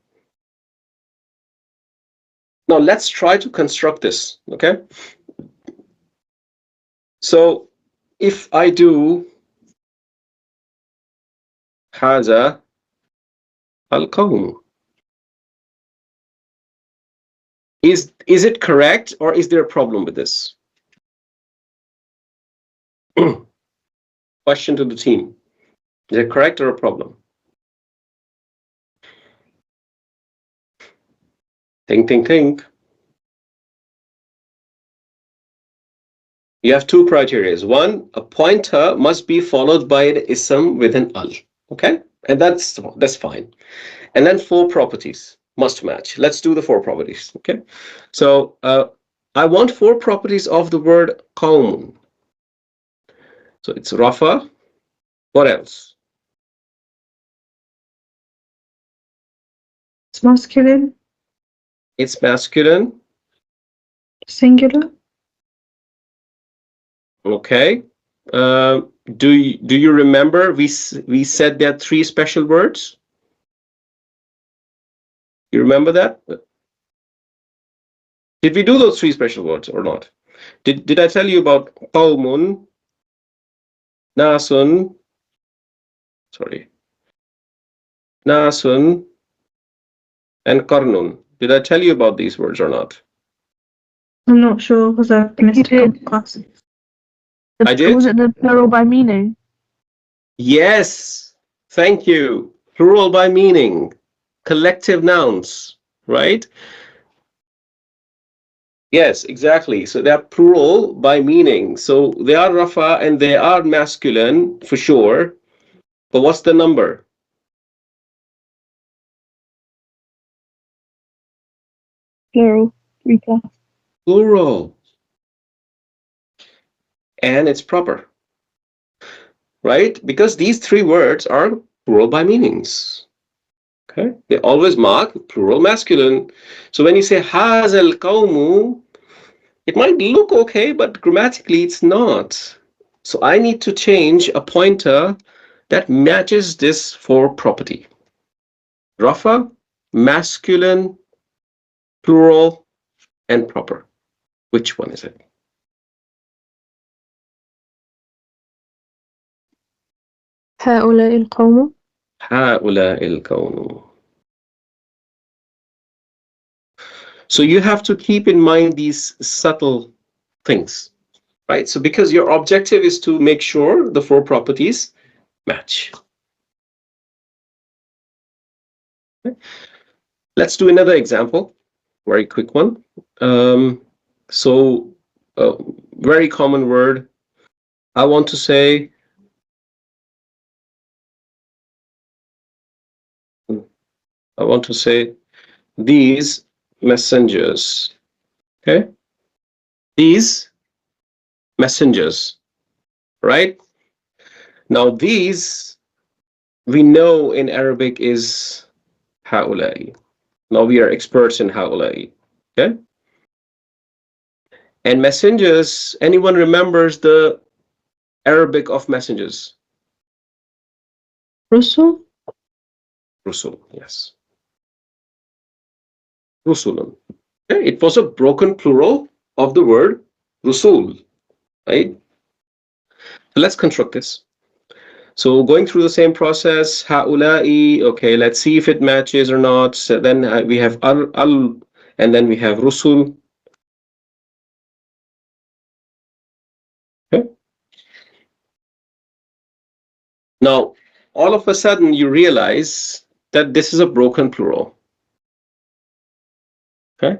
Now let's try to construct this, okay? So if I do haza al-qawm, is it correct or is there a problem with this? Question to the team. Is it correct or a problem? Think, think, think. You have two criteria. One, a pointer must be followed by an ism with an al. Okay? And that's fine. And then four properties must match. Let's do the four properties. Okay? So I want four properties of the word qawm. So it's rafa. What else? It's masculine. It's masculine. Singular. Okay. Do you remember we said there are three special words? You remember that? Did we do those three special words or not? Did I tell you about qawmun, nasun, nasun, and qarnun? Did I tell you about these words or not? I'm not sure because I've missed a couple classes. I did? Was it the plural by meaning? Yes. Thank you. Plural by meaning. Collective nouns, right? Yes, exactly. So they are plural by meaning. So they are rafa and they are masculine for sure. But what's the number? Plural. 3+. Plural. And it's proper, right? Because these three words are plural by meanings. Okay? They always mark plural masculine. So when you say hazal qawmu, it might look okay, but grammatically it's not. So I need to change a pointer that matches this four property. Rafa, masculine, plural, and proper. Which one is it? هؤلاء القوم. هؤلاء الكون. So you have to keep in mind these subtle things, right? So because your objective is to make sure the four properties match. Okay. Let's do another example, very quick one. So very common word. I want to say these messengers. Okay, these messengers, right? Now these we know in Arabic is haulai. Now we are experts in haulai. Okay, and messengers. Anyone remembers the Arabic of messengers? رسل. Rusul, yes. Rusulun. Okay? It was a broken plural of the word Rusul, right? So let's construct this. So going through the same process, ha'ula'i, okay, let's see if it matches or not. So then we have al, and then we have rusul. Okay. Now, all of a sudden you realize that this is a broken plural. Okay.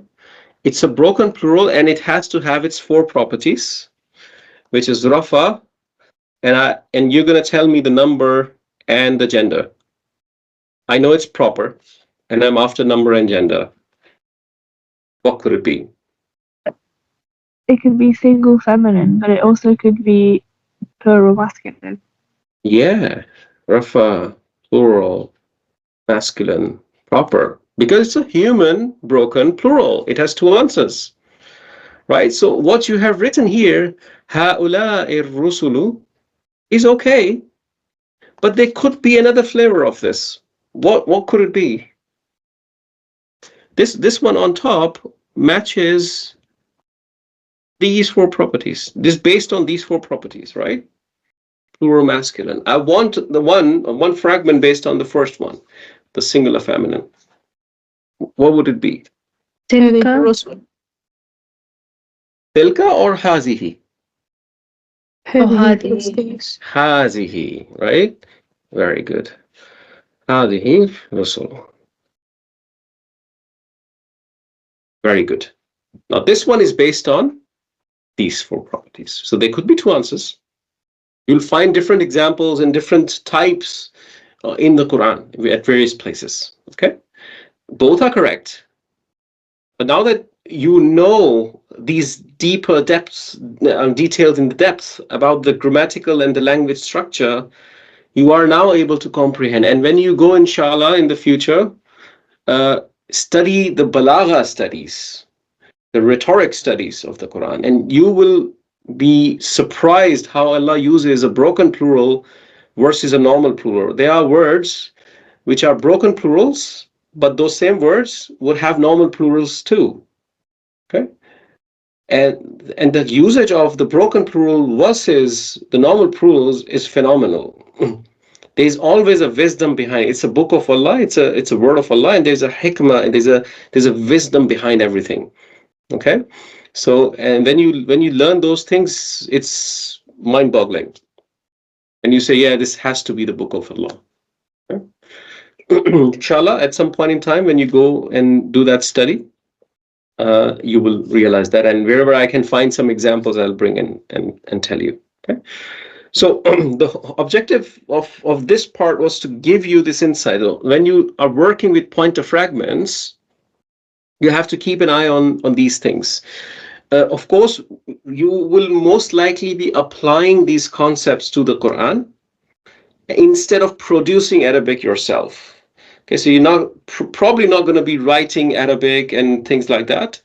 It's a broken plural and it has to have its four properties, which is rafa, and you're going to tell me the number and the gender. I know it's proper, and I'm after number and gender. What could it be? It could be single feminine, but it also could be plural masculine. Yeah, rafa, plural, masculine, proper. Because it's a human broken plural. It has two answers, right? So what you have written here, ha'ula'i rusulu, is okay, but there could be another flavor of this. what could it be? This one on top matches these four properties. This based on these four properties, right? Plural masculine. I want the one fragment based on the first one, the singular feminine. What would it be? Tilka. Tilka or hazihi? هذه. Hazihi, right? Very good. Hazihi rusul. Very good. Now this one is based on these four properties. So there could be two answers. You'll find different examples and different types in the Quran at various places. Okay, both are correct. But now that you know these deeper depths, details in the depth about the grammatical and the language structure, you are now able to comprehend. And when you go, inshallah, in the future, study the balagha studies, the rhetoric studies of the Quran, and you will be surprised how Allah uses a broken plural versus a normal plural. There are words which are broken plurals, but those same words would have normal plurals too. Okay? And the usage of the broken plural versus the normal plurals is phenomenal. There's always a wisdom behind it. It's a book of Allah, it's a word of Allah, and there's a hikmah, and there's a wisdom behind everything. Okay, so and when you learn those things, it's mind-boggling, and you say, yeah, this has to be the book of Allah. Okay? Inshallah, at some point in time, when you go and do that study, you will realize that, and wherever I can find some examples, I'll bring in and tell you. Okay, so the objective of this part was to give you this insight. When you are working with pointer fragments, you have to keep an eye on these things. Of course, you will most likely be applying these concepts to the Quran instead of producing Arabic yourself. Okay, so you're probably not going to be writing Arabic and things like that.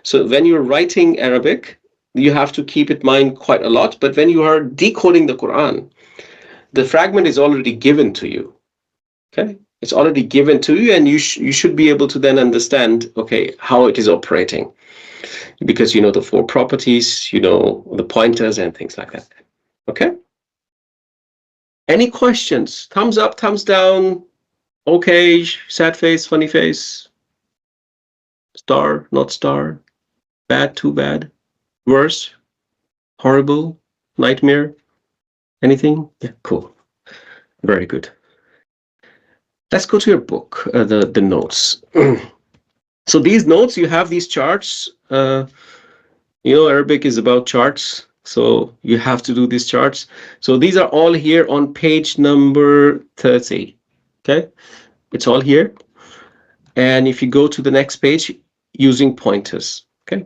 So when you're writing Arabic, you have to keep in mind quite a lot. But when you are decoding the Quran, the fragment is already given to you. Okay, it's already given to you, and you should be able to then understand, okay, how it is operating, because you know the four properties, you know the pointers and things like that. Okay, any questions? Thumbs up, thumbs down, okay, sad face, funny face, star, not star, bad, too bad, worse, horrible, nightmare, anything? Yeah, cool, very good. Let's go to your book, the notes. So these notes, you have these charts. You know, Arabic is about charts, so you have to do these charts. So these are all here on page number 30. Okay, it's all here. And if you go to the next page, using pointers. Okay,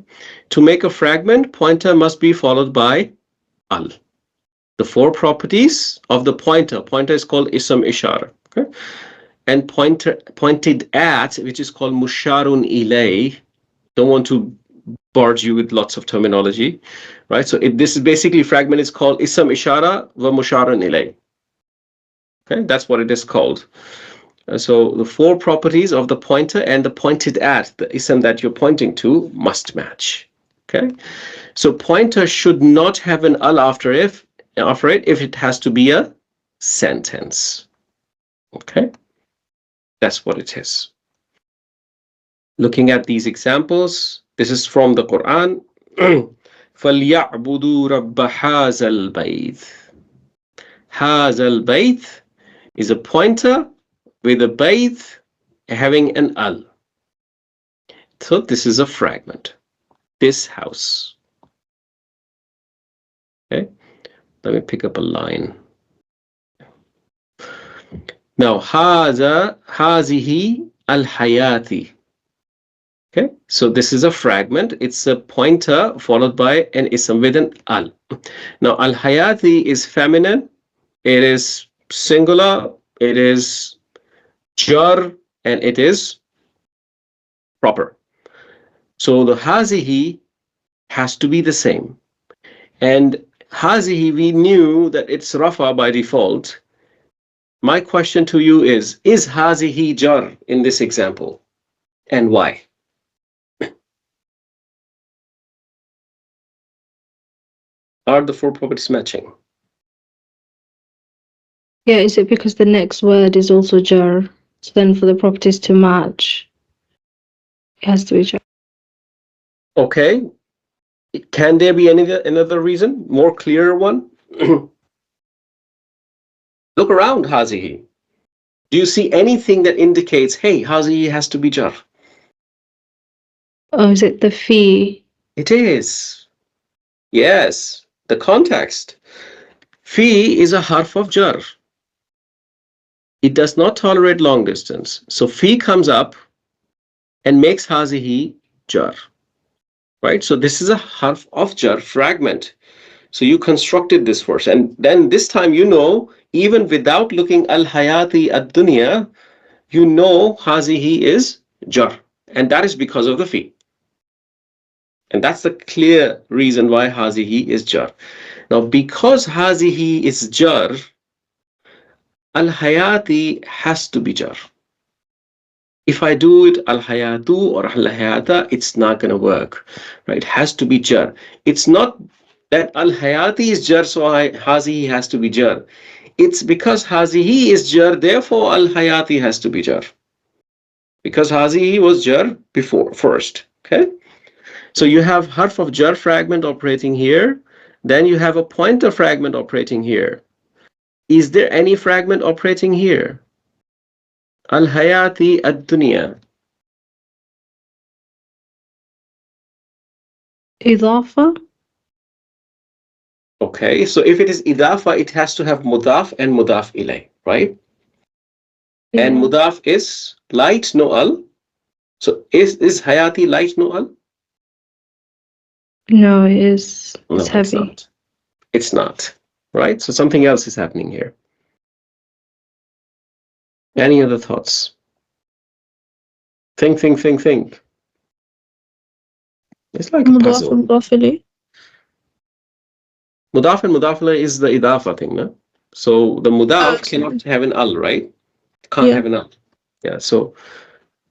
to make a fragment, pointer must be followed by al. The four properties of the pointer. Pointer is called ism ishara. Okay, and pointed at, which is called musharun ilay. Don't want to barge you with lots of terminology, right? So this is basically, fragment is called ism ishara wa musharun ilay. Okay, that's what it is called. So the four properties of the pointer and the pointed at, the ism that you're pointing to, must match. Okay, so pointer should not have an al after it if it has to be a sentence. Okay, that's what it is. Looking at these examples, this is from the Quran. فَلْيَعْبُدُوا رَبَّ هَذَا الْبَيْتِ. هَذَا الْبَيْتِ is a pointer with a bayt having an al. So this is a fragment. This house. Okay, let me pick up a line. Now, هذه الحياة. Okay, so this is a fragment. It's a pointer followed by an ism with an al. Now, al-hayati is feminine. It is singular. It is jar, and it is proper. So the hazihi has to be the same. And hazihi, we knew that it's rafa by default. My question to you is hazihi jar in this example? And why? Are the four properties matching? Yeah, is it because the next word is also jar? So then for the properties to match, it has to be jar. Okay. Can there be another reason? More clearer one? Look around, hazihi. Do you see anything that indicates, hey, hazihi has to be jar? Oh, is it the fee? It is. Yes. The context. Fi is a harf of jar. It does not tolerate long distance. So fi comes up and makes hazihi jar. Right? So this is a harf of jar fragment. So you constructed this first. And then this time you know, even without looking al-hayati ad-dunya, you know hazihi is jar. And that is because of the fi. And that's the clear reason why hazihi is jar. Now, because hazihi is jar, al-hayati has to be jar. If I do it al-hayatu or al-hayata, it's not going to work. Right? It has to be jar. It's not that al-hayati is jar, so hazihi has to be jar. It's because hazihi is jar, therefore al-hayati has to be jar. Because hazihi was jar before first. Okay? So you have harf of jar fragment operating here. Then you have a pointer fragment operating here. Is there any fragment operating here? Al-hayati ad-dunya. Idafa? Okay, so if it is idafa, it has to have mudaf and mudaf ilay, right? Yeah. And mudaf is light, no al. So is hayati light, no al? No, it is. No, It's it's heavy. not. It's not, right? So something else is happening here. Any other thoughts? Think. It's like a Mudaf puzzle. and mudaf ilayh. Mudaf and mudaf ilay is the idafa thing, no? So the mudaf cannot have an al, right? Can't Yeah. have an al. Yeah, so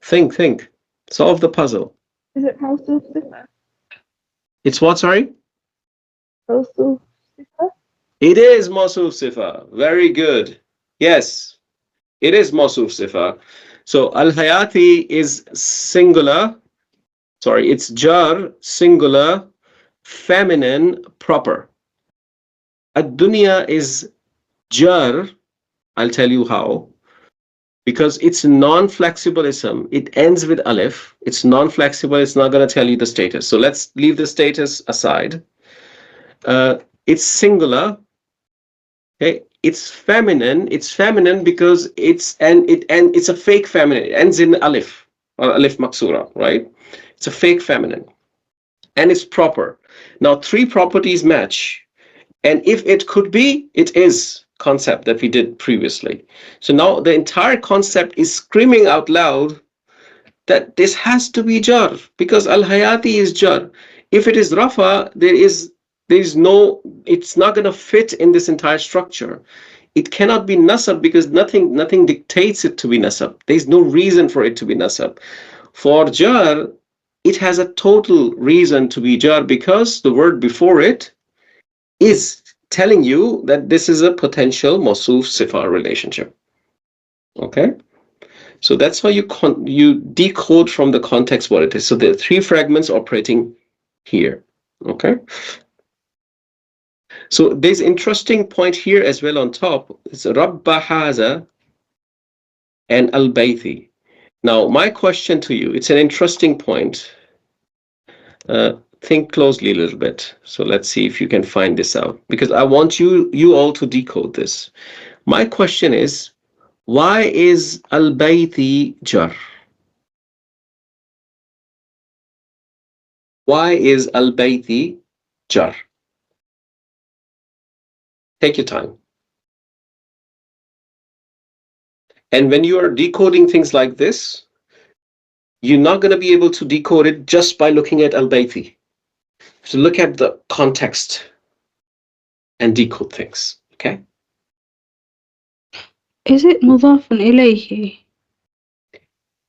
think. Solve the puzzle. Is it Mawsuf Sifa? It's what, sorry? Mawsuf Sifa? It is Mawsuf Sifa. Very good. Yes, it is Mawsuf Sifa. So Al-Hayati is singular. Sorry, it's jar, singular, feminine, proper. Ad-Dunya is jar. I'll tell you how. Because it's non-flexible ism. It ends with alif. It's non-flexible. It's not going to tell you the status. So let's leave the status aside. It's singular. Okay, it's feminine. It's feminine because it's a fake feminine. It ends in alif or alif maksura, right? It's a fake feminine, and it's proper. Now, three properties match, and if it could be, it is concept that we did previously. So now the entire concept is screaming out loud that this has to be jar because al-hayati is jar. If it is rafa, there is no, it's not going to fit in this entire structure. It cannot be nasab because nothing dictates it to be nasab. There's no reason for it to be nasab. For jar, it has a total reason to be jar because the word before it is telling you that this is a potential mawsuf sifa relationship. Okay? So that's how you decode from the context what it is. So there are three fragments operating here. Okay. So there's interesting point here as well on top. It's Rabba Haza and Al Baythi. Now, my question to you, it's an interesting point. Think closely a little bit. So let's see if you can find this out. Because I want you all to decode this. My question is, why is Al Baythi jar? Why is Al Baythi jar? Take your time. And when you are decoding things like this, you're not going to be able to decode it just by looking at al-Baythi. So look at the context and decode things. Okay? Is it mudafun ilayhi?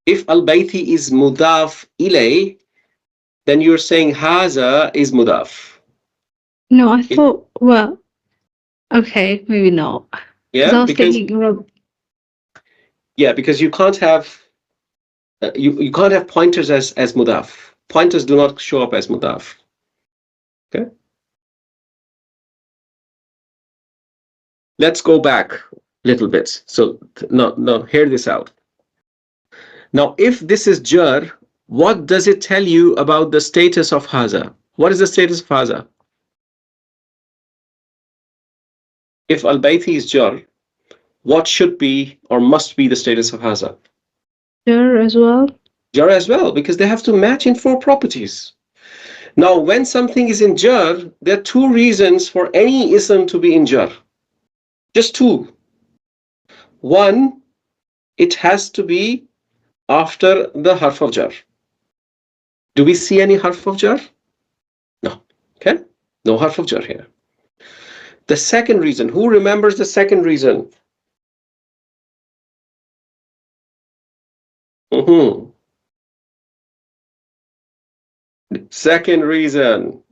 If al-bayti is mudaf ilay, then you're saying haza is mudaf. No, I thought, well, okay, maybe not. Because Yeah, I was thinking, because you can't have you can't have pointers as mudaf. Pointers do not show up as mudaf. Okay. Let's go back a little bit. So no, hear this out. Now, if this is jar, what does it tell you about the status of haza? What is the status of haza? If al-bayti is jar, what should be or must be the status of haza? jar as well. Jar as well, because they have to match in 4 properties. Now, when something is in jar, there are 2 reasons for any ism to be in jar. Just 2. One, it has to be after the harf of jar. Do we see any harf of jar? No. Okay? No harf of jar here. The second reason, who remembers the second reason? Second reason.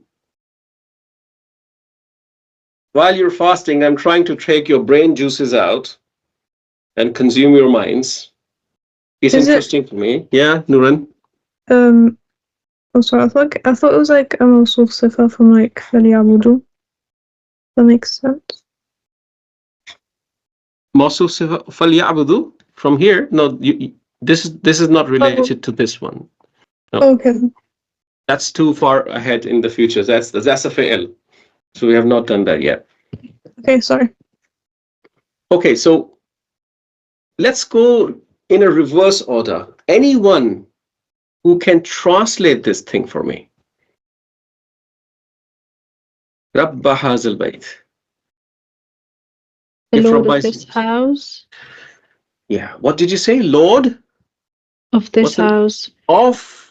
While you're fasting, I'm trying to take your brain juices out and consume your minds. It's interesting for me. Yeah, Nuran? Oh, sorry, I thought it was like a mawsuf sifa from like فَلْيَعْبُدُوا. That makes sense. Mawsuf sifa فَلْيَعْبُدُوا from here? No, this is not related to this one. No. Okay. That's too far ahead in the future. That's a fi'l. So we have not done that yet. Okay, sorry. Okay, so let's go in a reverse order. Anyone who can translate this thing for me? Rabba hazal bayt. The If Lord Rabba of is, this house. yeah. What did you say? Lord Of this house. of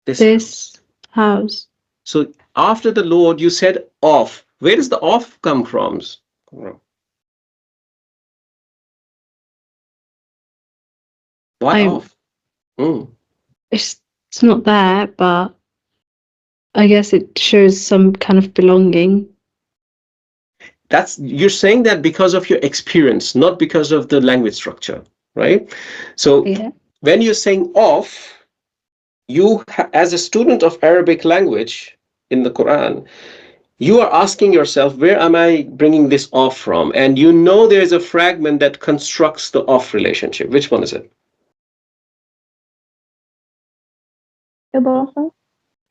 this house. So after the Lord, you said of. Where does the of come from? Why of? It's not there, but I guess it shows some kind of belonging. You're saying that because of your experience, not because of the language structure, right? So when you're saying of, you as a student of Arabic language in the Quran, you are asking yourself, where am I bringing this off from? And you know there's a fragment that constructs the off relationship. Which one is it?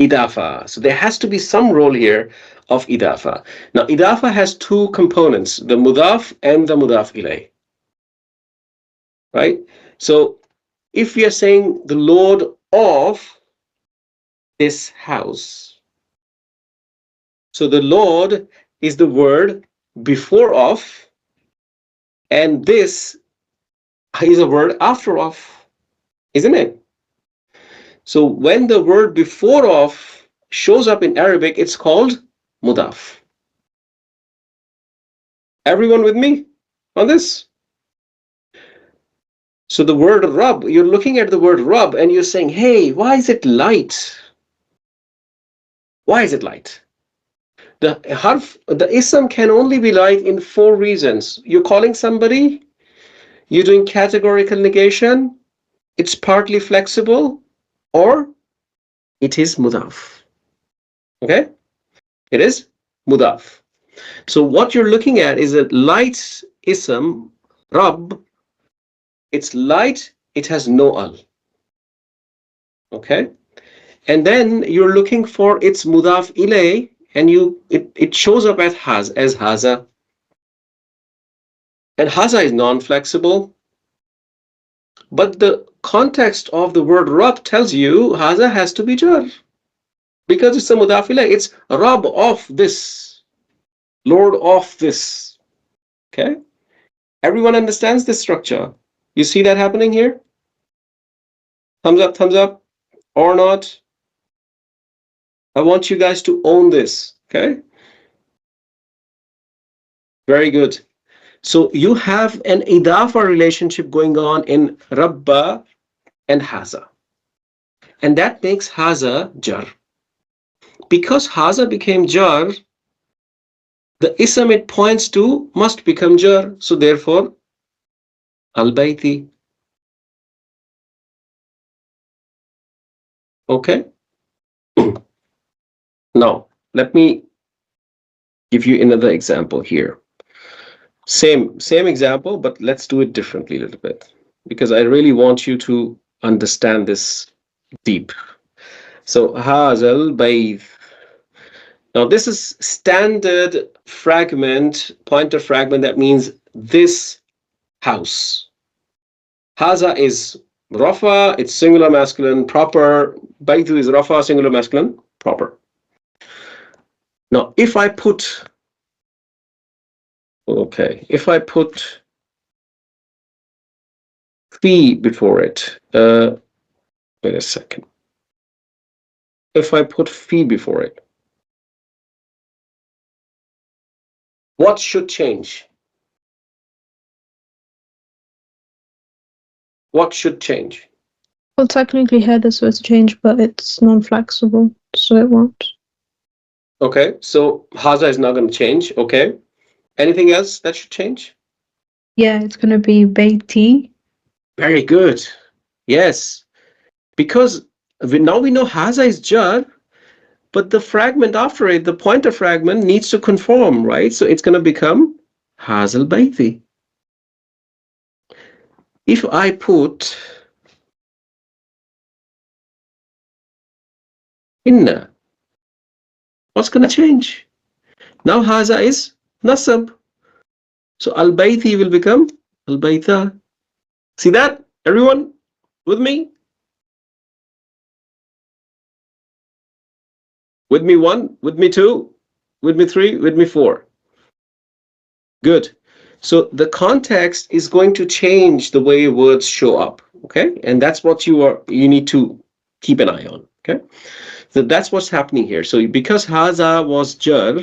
Idafa. So there has to be some role here of idafa. Now, idafa has 2 components, the mudaf and the mudaf ilay. Right? So if we are saying the Lord of this house, so the Lord is the word before of, and this is a word after of, isn't it? So when the word before of shows up in Arabic, it's called mudaf. Everyone with me on this? So the word Rabb, you're looking at the word Rabb and you're saying, hey, why is it light? Why is it light? The ism can only be light in 4 reasons. You're calling somebody, you're doing categorical negation, it's partly flexible, or it is mudaf. Okay? It is mudaf. So what you're looking at is a light ism, Rabb. It's light, it has no al. Okay? And then you're looking for its mudaf ilay, and it shows up as haza. And haza is non-flexible. But the context of the word Rabb tells you haza has to be jar. Because it's a mudaf ilay. It's Rabb of this. Lord of this. Okay? Everyone understands this structure. You see that happening here? Thumbs up, or not? I want you guys to own this. Okay? Very good. So you have an idafa relationship going on in rabba and haza. And that makes haza jar. Because haza became jar, the ism it points to must become jar. So therefore, al-bayti. Okay. Now, let me give you another example here. Same example, but let's do it differently a little bit because I really want you to understand this deep. So hazal bayt. Now this is standard fragment, pointer fragment. That means this house. Haza is rafa, it's singular masculine, proper. Baytu is rafa, singular masculine, proper. Now if I put fi before it, wait a second. If I put fi before it, what should change? What should change? Well, technically here this was change, but it's non-flexible, so it won't. Okay, so haza is not going to change. Okay. Anything else that should change? Yeah, it's going to be bayti. Very good. Yes. Because now we know haza is jar, but the fragment after it, the pointer fragment, needs to conform, right? So it's going to become hazal bayti. If I put inna, what's going to change? Now haza is nasab. So al-bayti will become al-bayta. See that? Everyone with me? With me one, with me two, with me three, with me four. Good. So the context is going to change the way words show up. Okay. And that's what you need to keep an eye on. Okay. So that's what's happening here. So because haza was jar,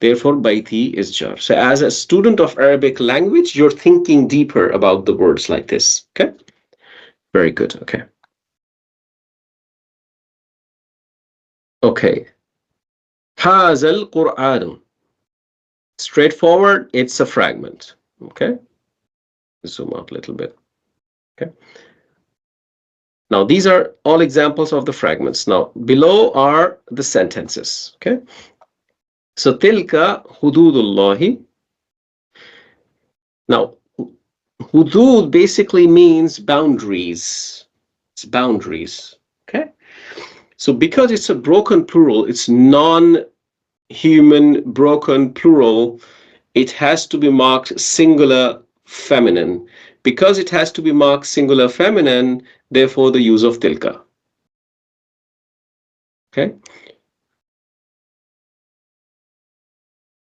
therefore baiti is jar. So as a student of Arabic language, you're thinking deeper about the words like this. Okay. Very good. Okay. Okay. Hazal Quran. Straightforward, it's a fragment. Okay. Zoom out a little bit. Okay. Now, these are all examples of the fragments. Now, below are the sentences. Okay. So, tilka hududullahi. Now, hudud basically means boundaries. It's boundaries. Okay. So, because it's a broken plural, it's non-human broken plural, it has to be marked singular feminine. Because it has to be marked singular feminine, therefore the use of tilka. Okay.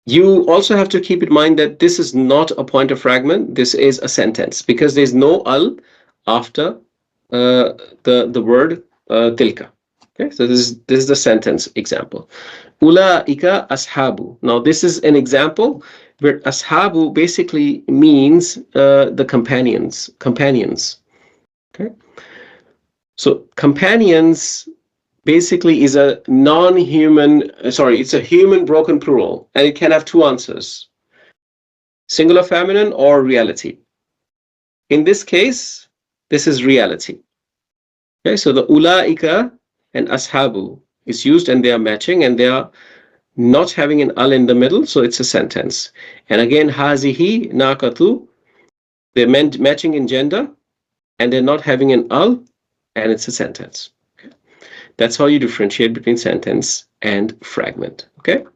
You also have to keep in mind that this is not a pointer fragment. This is a sentence because there's no al after the word tilka. Okay, so this is the sentence example. Ulaika ashabu. Now this is an example where ashabu basically means the companions. Okay, so companions basically is a it's a human broken plural, and it can have two answers: singular feminine or reality. In this case, this is reality. Okay, so the ulaika and ashabu is used, and they are matching, and they are not having an al in the middle, so it's a sentence. And again, hazihi naqatu, they're matching in gender, and they're not having an al, and it's a sentence. Okay. That's how you differentiate between sentence and fragment. Okay.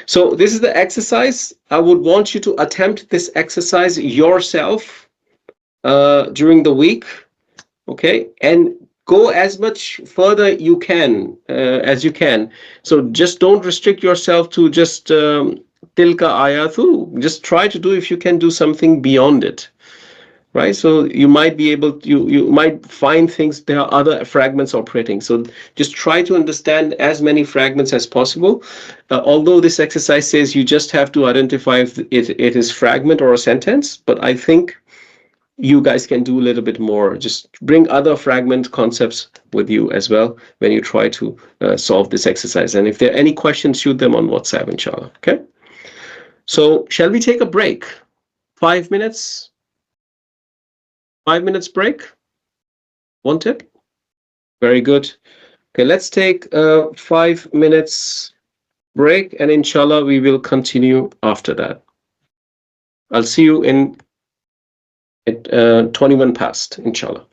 So this is the exercise. I would want you to attempt this exercise yourself during the week. Okay, and go as much further you can as you can. So just don't restrict yourself to just tilka ayatu. Just try to do, if you can do something beyond it. right? So you might be able to, you might find things, there are other fragments operating. So just try to understand as many fragments as possible. Although this exercise says you just have to identify if it is fragment or a sentence, but I think you guys can do a little bit more. Just bring other fragment concepts with you as well when you try to solve this exercise. And if there are any questions, shoot them on WhatsApp, inshallah. Okay. So shall we take a break? 5 minutes? 5 minutes break? One tip? Very good. Okay, let's take a 5 minutes break, and inshallah we will continue after that. I'll see you in at 21 past, inshallah.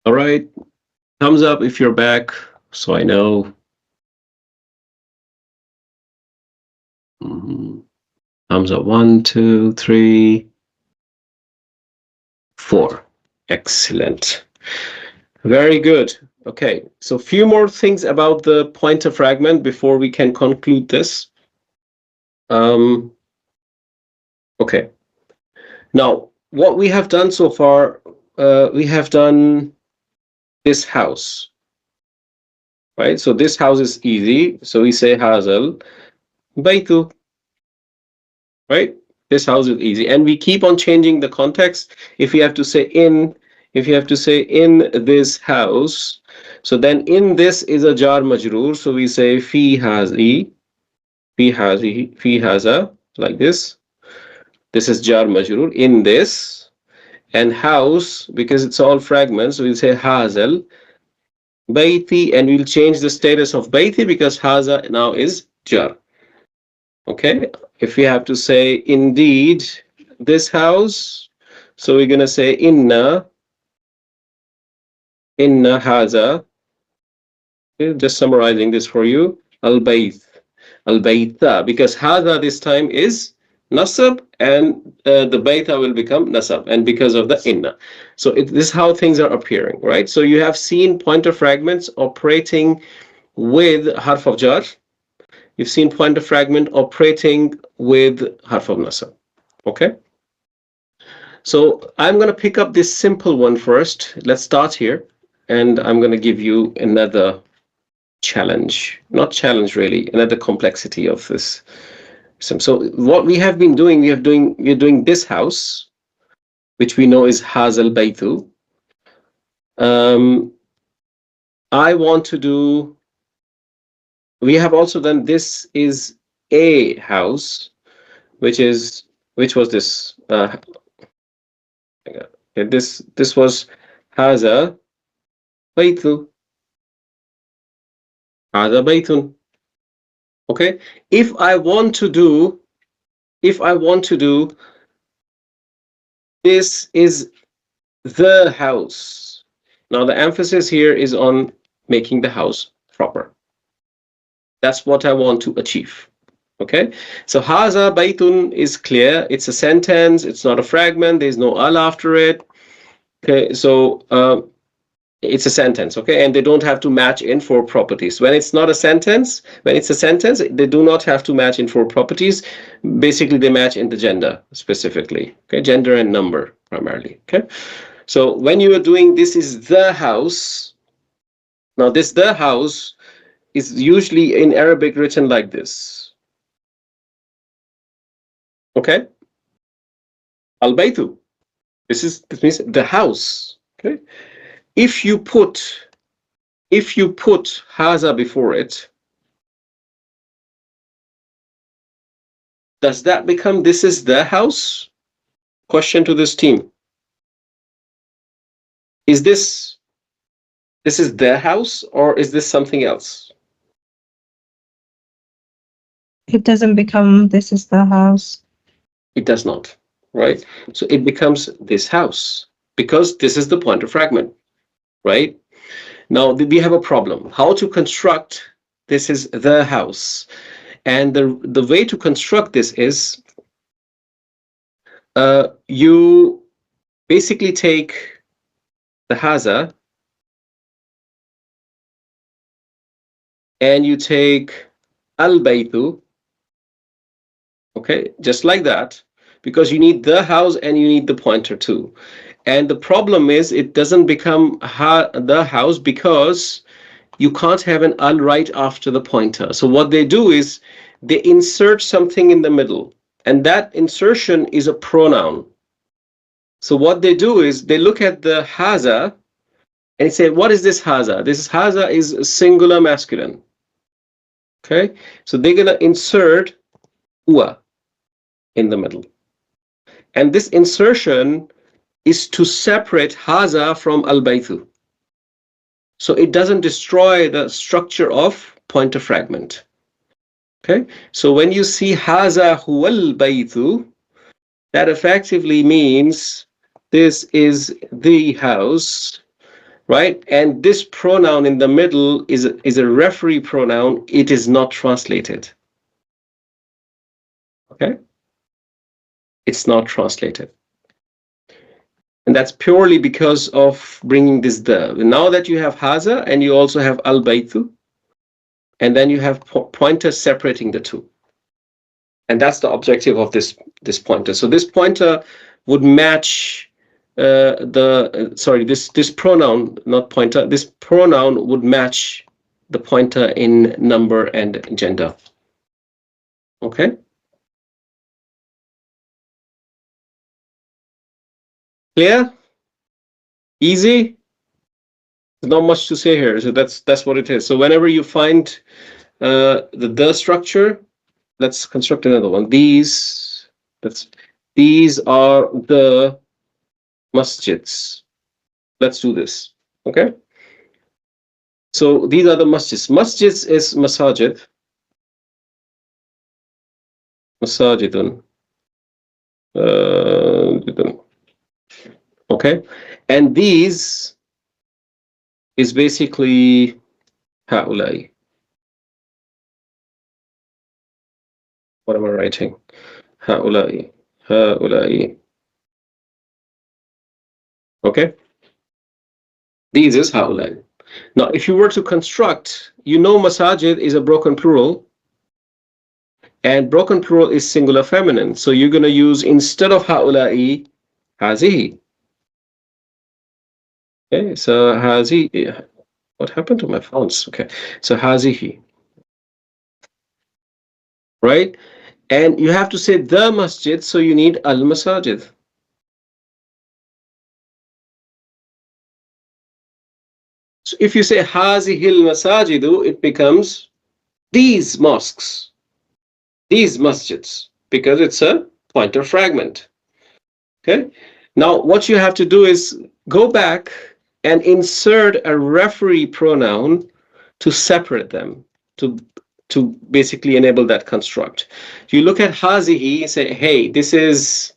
All right. Thumbs up if you're back, so I know. Mhm. Thumbs up. 1, 2, 3, 4. Excellent. Very good. Okay, so a few more things about the pointer fragment before we can conclude this. Okay. Now, what we have done so far, we have done this house, right? So this house is easy. So we say hazal baytu, right? This house is easy. And we keep on changing the context. If you have to say in, if you have to say in this house, so then in this is a jar majroor. So we say fi hazi, fi hazi, fi haza, like this. This is jar majroor in this. And house, because it's all fragments, we'll say hazal bayti, and we'll change the status of bayti because haza now is jar. Okay, if we have to say indeed this house, so we're gonna say inna haza. Okay, just summarizing this for you, al bayt, al bayta, because haza this time is nasab, and the bayta will become nasab, and because of the inna. So this is how things are appearing, right? So you have seen pointer fragments operating with harf of jar. You've seen pointer fragment operating with harf of nasab. Okay. So I'm going to pick up this simple one first. Let's start here. And I'm going to give you another challenge. Not challenge really, another complexity of this. So what we have been doing, we're doing this house, which we know is Hazal Baitu. I want to do, we have also done this is a house, which was this this was Haza Baitu. Haza Baitun. Okay. If I want to do this is the house. Now the emphasis here is on making the house proper. That's what I want to achieve. Okay. So Haza Baitun is clear. It's a sentence. It's not a fragment. There's no al after it. Okay. So it's a sentence, okay, and they don't have to match in for properties. When it's not a sentence, when it's a sentence, they do not have to match in for properties. Basically, they match in the gender specifically, okay, gender and number primarily, okay. So when you are doing this is the house. Now this the house is usually in Arabic written like this, okay. Al baytu. This means the house, okay. If you put haza before it, does that become this is the house? Question to this team. Is this is the house, or is this something else? It doesn't become this is the house. It does not, right? So it becomes this house because this is the pointer fragment, right? Now we have a problem. How to construct this is the house? And the way to construct this is you basically take the haza and you take al baytu, okay, just like that, because you need the house and you need the pointer too. And the problem is it doesn't become the house because you can't have an al right after the pointer. So what they do is they insert something in the middle, and that insertion is a pronoun. So what they do is they look at the haza and say, what is this haza? This haza is singular masculine. Okay, so they're gonna insert huwa in the middle. And this insertion is to separate haza from al-baythu. So it doesn't destroy the structure of pointer fragment. Okay, so when you see haza huwal baythu, that effectively means this is the house, right? And this pronoun in the middle is a referee pronoun. It is not translated. Okay? It's not translated. And that's purely because of bringing this the. Now that you have haza and you also have al-baytu, and then you have pointers separating the two. And that's the objective of this pointer. So this pointer would match this pronoun, not pointer, this pronoun would match the pointer in number and gender. Okay? Clear? Easy? There's not much to say here. So that's what it is. So whenever you find the structure, let's construct another one. These are the masjids. Let's do this. Okay? So these are the masjids. Masjids is masajid. Masajidun. Okay? And these is basically haulai. What am I writing? Haulai. Haulai. Okay? These is haulai. Now, if you were to construct, you know masajid is a broken plural, and broken plural is singular feminine. So you're going to use, instead of haulai, hazihi. Okay, so hazihi. What happened to my fonts? Okay, so hazihi. Right? And you have to say the masjid, so you need al-masajid. So if you say hazihil masajidu, it becomes these mosques, these masjids, because it's a pointer fragment. Okay? Now, what you have to do is go back and insert a referee pronoun to separate them, to basically enable that construct. You look at hazihi, say, hey, this is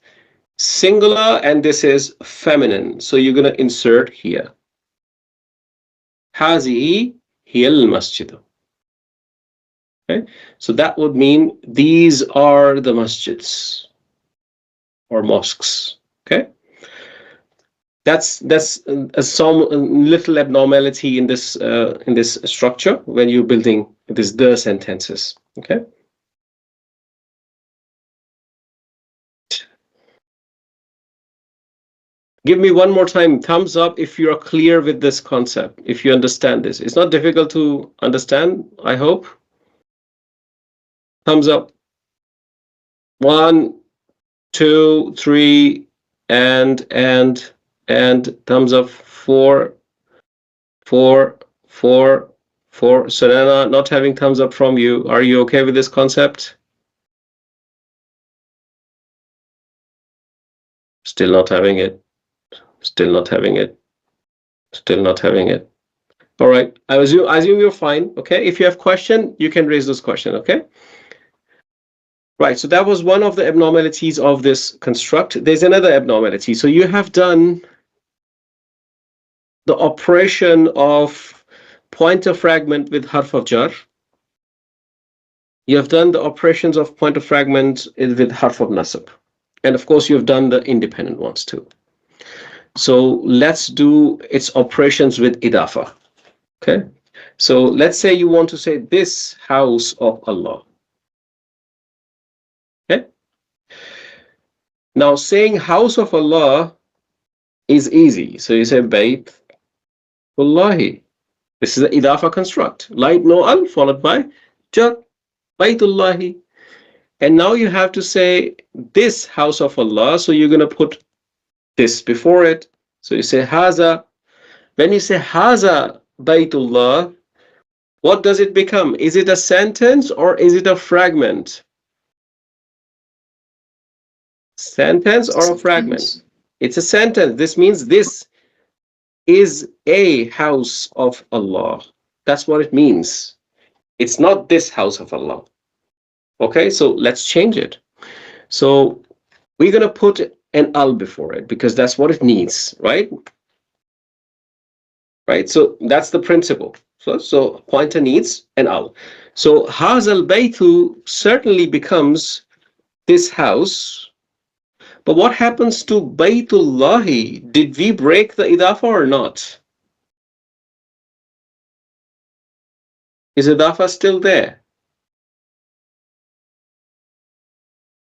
singular and this is feminine. So you're going to insert here. Hazihi hiya al-masjid. Okay? So that would mean these are the masjids or mosques. Okay? That's some little abnormality in this structure when you're building the sentences. Okay? Give me one more time, thumbs up if you are clear with this concept, if you understand this. It's not difficult to understand, I hope. Thumbs up. 1, 2, 3, and thumbs up. 4, 4, 4, 4. Sonana, not having thumbs up from you. Are you okay with this concept? Still not having it. Still not having it. Still not having it. All right. I assume you're fine. Okay. If you have question, you can raise this question. Okay. Right. So that was one of the abnormalities of this construct. There's another abnormality. So you have done the operation of pointer fragment with harf of jar. You have done the operations of pointer fragment with harf of nasab. And of course, you have done the independent ones too. So let's do its operations with idafa. Okay. So let's say you want to say this house of Allah. Okay. Now saying house of Allah is easy. So you say Bayt Wallahi. This is an idafa construct. Light no al followed by jar. Baytullahi. And now you have to say this house of Allah. So you're going to put this before it. So you say haza. When you say haza Baytullah, what does it become? Is it a sentence or is it a fragment? Sentence or a fragment? It's a sentence. This means this is a house of Allah. That's what it means. It's not this house of Allah. Okay, so let's change it. So we're going to put an al before it because that's what it needs, right? right? So that's the principle. So pointer needs an al. So hazal baytu certainly becomes this house. But what happens to Baytullahi? Did we break the idafa or not? Is idafa still there?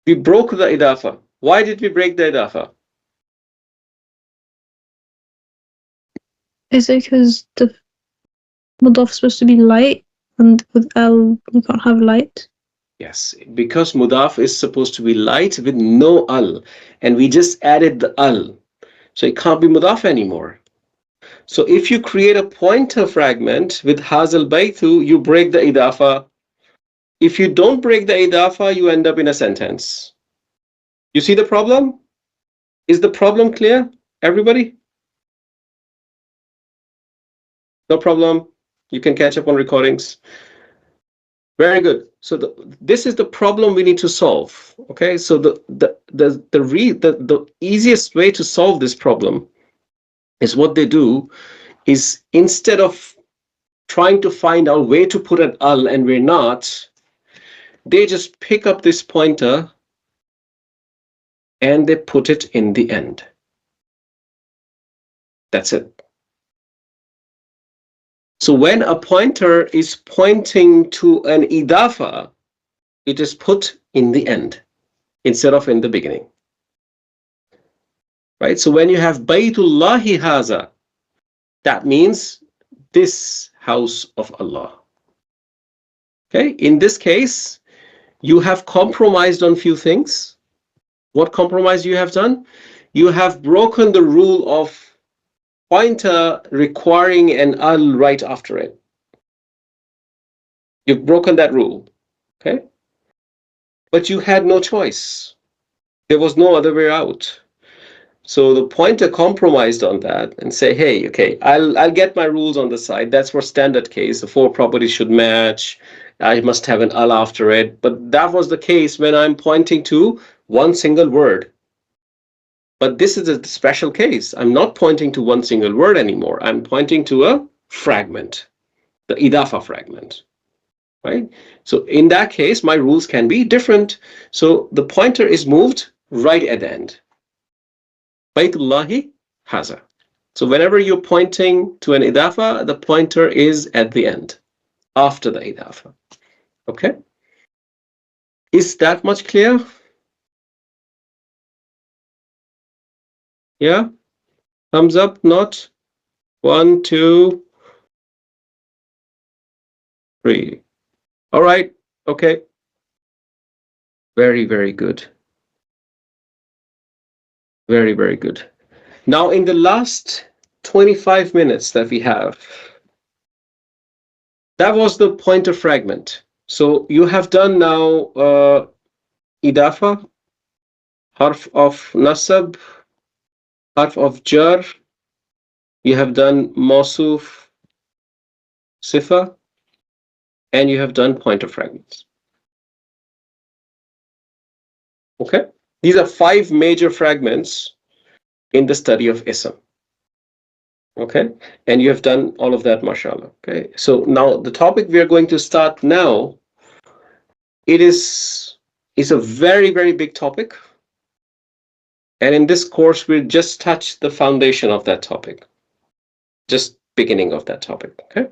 We broke the idafa. Why did we break the idafa? Is it because the mudaf is supposed to be light, and with al you can't have light? Yes, because mudaf is supposed to be light with no al, and we just added the al. So it can't be mudaf anymore. So if you create a pointer fragment with hazal baytu, you break the idafa. If you don't break the idafa, you end up in a sentence. You see the problem? Is the problem clear, everybody? No problem. You can catch up on recordings. Very good. So this is the problem we need to solve. Okay. So the easiest way to solve this problem is what they do is instead of trying to find out where to put an al and we're not, they just pick up this pointer and they put it in the end. That's it. So when a pointer is pointing to an idafa, it is put in the end instead of in the beginning. Right? So when you have Baytullahi Haza, that means this house of Allah. Okay? In this case, you have compromised on few things. What compromise you have done? You have broken the rule of pointer requiring an al right after it. You've broken that rule. Okay? But you had no choice. There was no other way out. So the pointer compromised on that and say, hey, okay, I'll get my rules on the side. That's for standard case. The four properties should match. I must have an al after it. But that was the case when I'm pointing to one single word. But this is a special case. I'm not pointing to one single word anymore. I'm pointing to a fragment, the idafa fragment. Right? So in that case, my rules can be different. So the pointer is moved right at the end. Baytullahi Haza. So whenever you're pointing to an idafa, the pointer is at the end, after the idafa. Okay? Is that much clear? Yeah? Thumbs up, not? 1, 2, 3. All right. Okay. Very, very good. Very, very good. Now, in the last 25 minutes that we have, that was the pointer fragment. So you have done now idafa, harf of nasab, harf of jar. You have done mawsuf, sifa, and you have done pointer fragments. Okay? These are 5 major fragments in the study of ism. Okay? And you have done all of that, mashallah. Okay? So now the topic we are going to start now, it is a very, very big topic. And in this course, we'll just touch the foundation of that topic. Just beginning of that topic. Okay?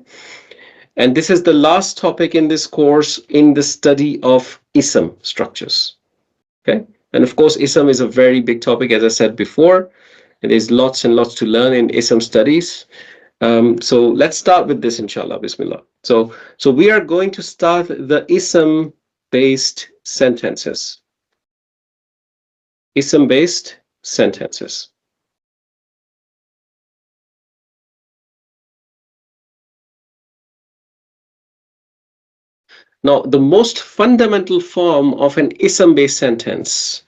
And this is the last topic in this course in the study of ism structures. Okay? And of course, ism is a very big topic, as I said before. And there's lots and lots to learn in ism studies. So let's start with this, inshallah, bismillah. So we are going to start the ism-based sentences. Ism-based sentences. Now, the most fundamental form of an ism-based sentence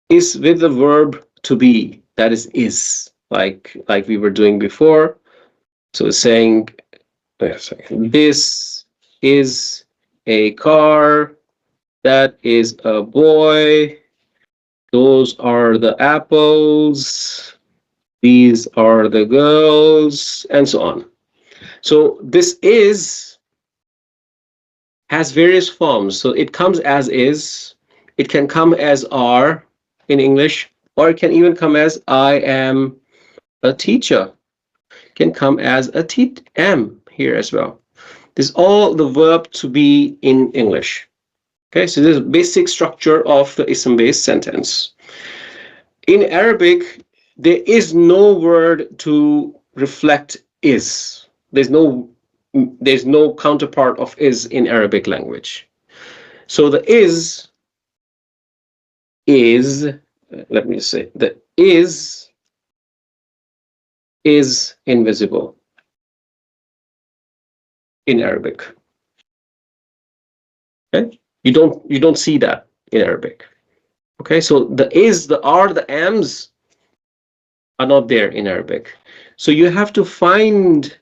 is with the verb to be, that is, like we were doing before. So saying, this is a car, that is a boy, those are the apples, These are the girls, and so on. So this is has various forms. So it comes as is, it can come as are in English, or it can even come as I am a teacher, it can come as a am here as well. This is all the verb to be in English. Okay, so this is basic structure of the ism-based sentence. In Arabic, there is no word to reflect is. There's no counterpart of is in Arabic language. So the is let me say the is invisible in Arabic. Okay? You don't see that in Arabic. Okay, so the is, the are, the ams are not there in Arabic. So you have to find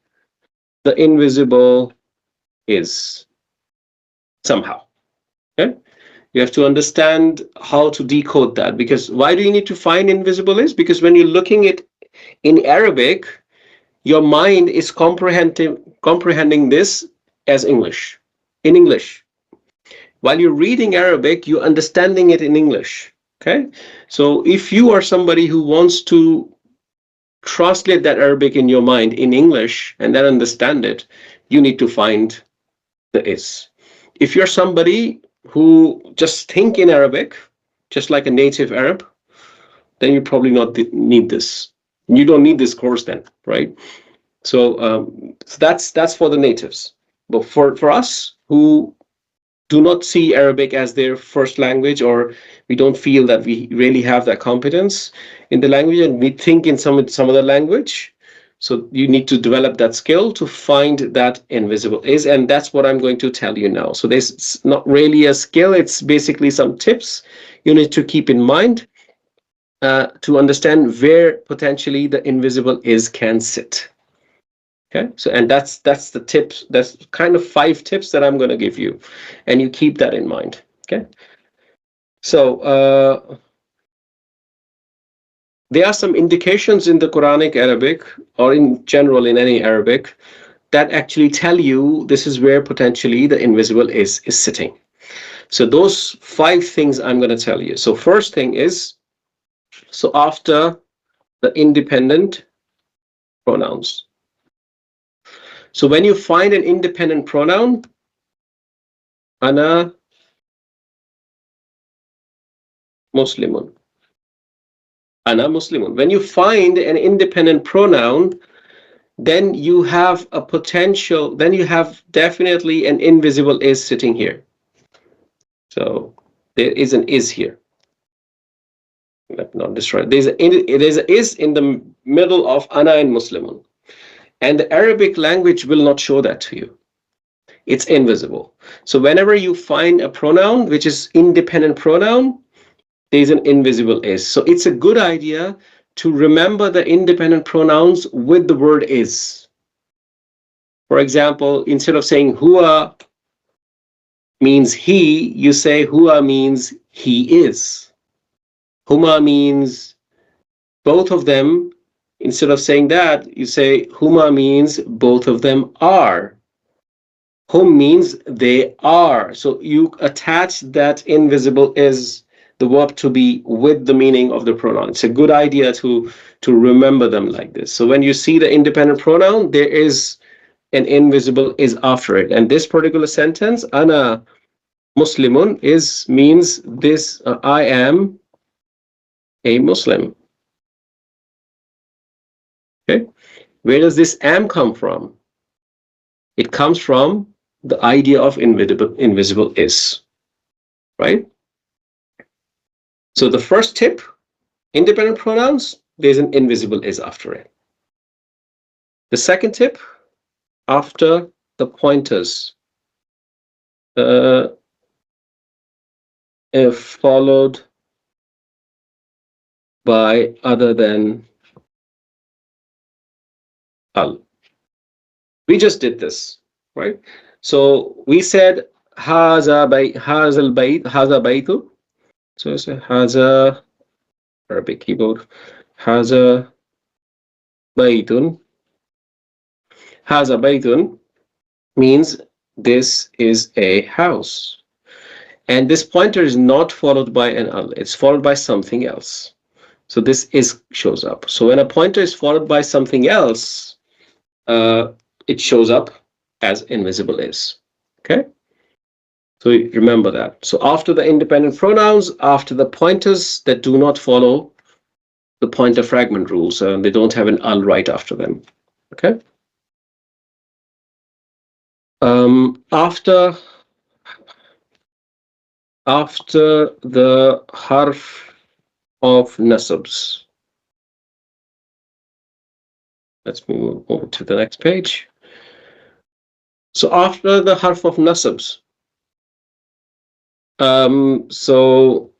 the invisible is somehow. Okay? You have to understand how to decode that, because why do you need to find invisible is? Because when you're looking at in Arabic, your mind is comprehending this as English, in English. While you're reading Arabic, you're understanding it in English. Okay? So if you are somebody who wants to translate that Arabic in your mind in English and then understand it, you need to find the is. If you're somebody who just think in Arabic, just like a native Arab, then you probably not need this. You don't need this course then, right? So that's for the natives. But for us who do not see Arabic as their first language, or we don't feel that we really have that competence in the language, and we think in some other language. So you need to develop that skill to find that invisible is, and that's what I'm going to tell you now. So this is not really a skill; it's basically some tips you need to keep in mind to understand where potentially the invisible is can sit. Okay, so and that's the tips. That's kind of 5 tips that I'm going to give you, and you keep that in mind. Okay, so there are some indications in the Quranic Arabic, or in general in any Arabic, that actually tell you this is where potentially the invisible is sitting. So those 5 things I'm going to tell you. So first thing is, so after the independent pronouns. So when you find an independent pronoun, ana muslimun, ana muslimun. When you find an independent pronoun, then you have a potential, then you have definitely an invisible is sitting here. So there is an is here. Let not destroy. There's a is in the middle of ana and muslimun. And the Arabic language will not show that to you. It's invisible. So whenever you find a pronoun which is independent pronoun, there's an invisible is. So it's a good idea to remember the independent pronouns with the word is. For example, instead of saying huwa means he, you say huwa means he is. Huma means both of them. Instead of saying that, you say huma means both of them are. Hum means they are. So you attach that invisible is, the verb to be, with the meaning of the pronoun. It's a good idea to remember them like this. So when you see the independent pronoun, there is an invisible is after it. And this particular sentence, ana muslimun, is means this, I am a Muslim. Okay, where does this am come from? It comes from the idea of invisible is, right? So the first tip, independent pronouns, there's an invisible is after it. The second tip, after the pointers, if followed by other than al. We just did this, right? So we said haza bayt, haza baytu. So it's a haza, Arabic keyboard, haza baytun. Haza baytun means this is a house. And this pointer is not followed by an al, it's followed by something else. So this is shows up. So when a pointer is followed by something else, it shows up as invisible is. Okay? So remember that. So after the independent pronouns, after the pointers that do not follow the pointer fragment rules, they don't have an al right after them. Okay? After the harf of nasabs. Let's move over to the next page. So after the harf of nasabs, so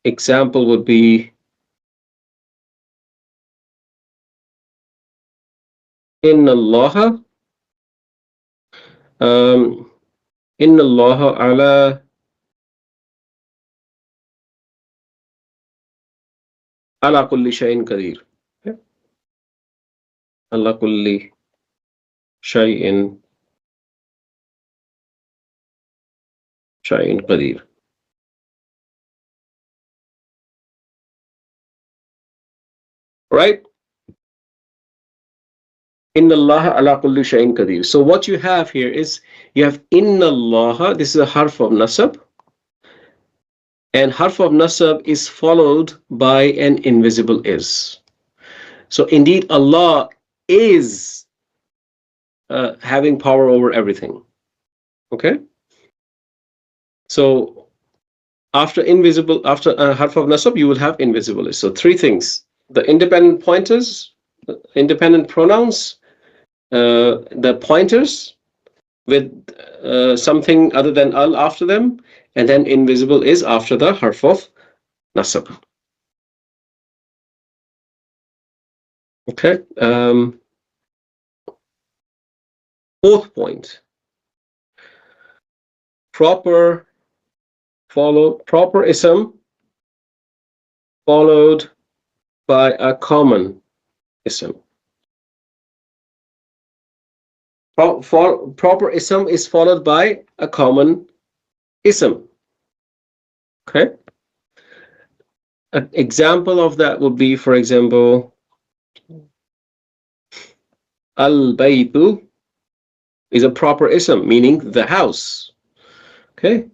example would be inna Allah, inna Allah ala kulli shay'in qadir. Okay? Ala kulli shay'in qadir. Right? Inna Allah ala kulli shay'in qadir. So what you have here is you have inna Allah, this is a harf of nasab, and harf of nasab is followed by an invisible is. So indeed Allah is having power over everything. Okay? So after harf of nasab, you will have invisible is. So three things: the independent pointers, independent pronouns, the pointers with something other than al after them, and then invisible is after the harf of nasab. Okay. Fourth point: proper ism followed by a common ism. Proper ism is followed by a common ism. Okay. An example of that would be, for example, al-baytu is a proper ism, meaning the house. Okay.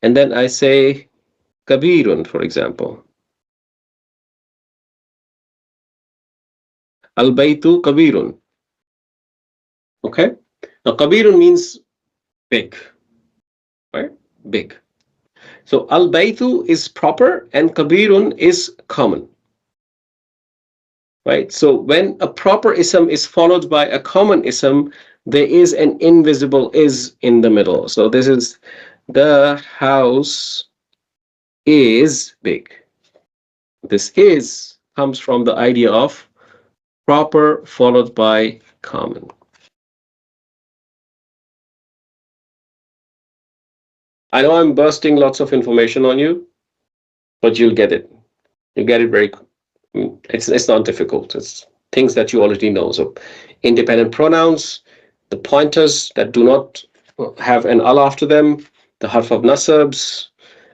And then I say kabirun, for example. Al-baytu kabirun. Okay. Now kabirun means big, right? Big. So al-baytu is proper and kabirun is common. Right? So when a proper ism is followed by a common ism, there is an invisible is in the middle. So this is the house is big. This is comes from the idea of proper followed by common. I know I'm bursting lots of information on you, but you'll get it. You get it very. It's not difficult. It's things that you already know. So independent pronouns, the pointers that do not have an al after them, the harf of nasabs,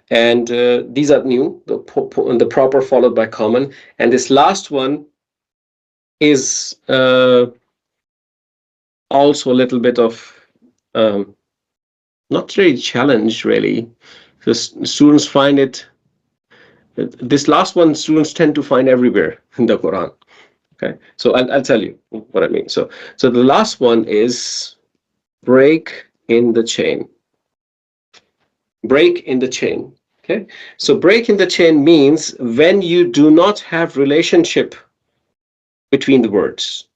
and these are new, the proper followed by common. And this last one is also a little bit of not really challenge, really, because students find it. This last one, students tend to find everywhere in the Quran. Okay, so I'll tell you what I mean. So the last one is break in the chain. Break in the chain. Okay, so break in the chain means when you do not have relationship between the words.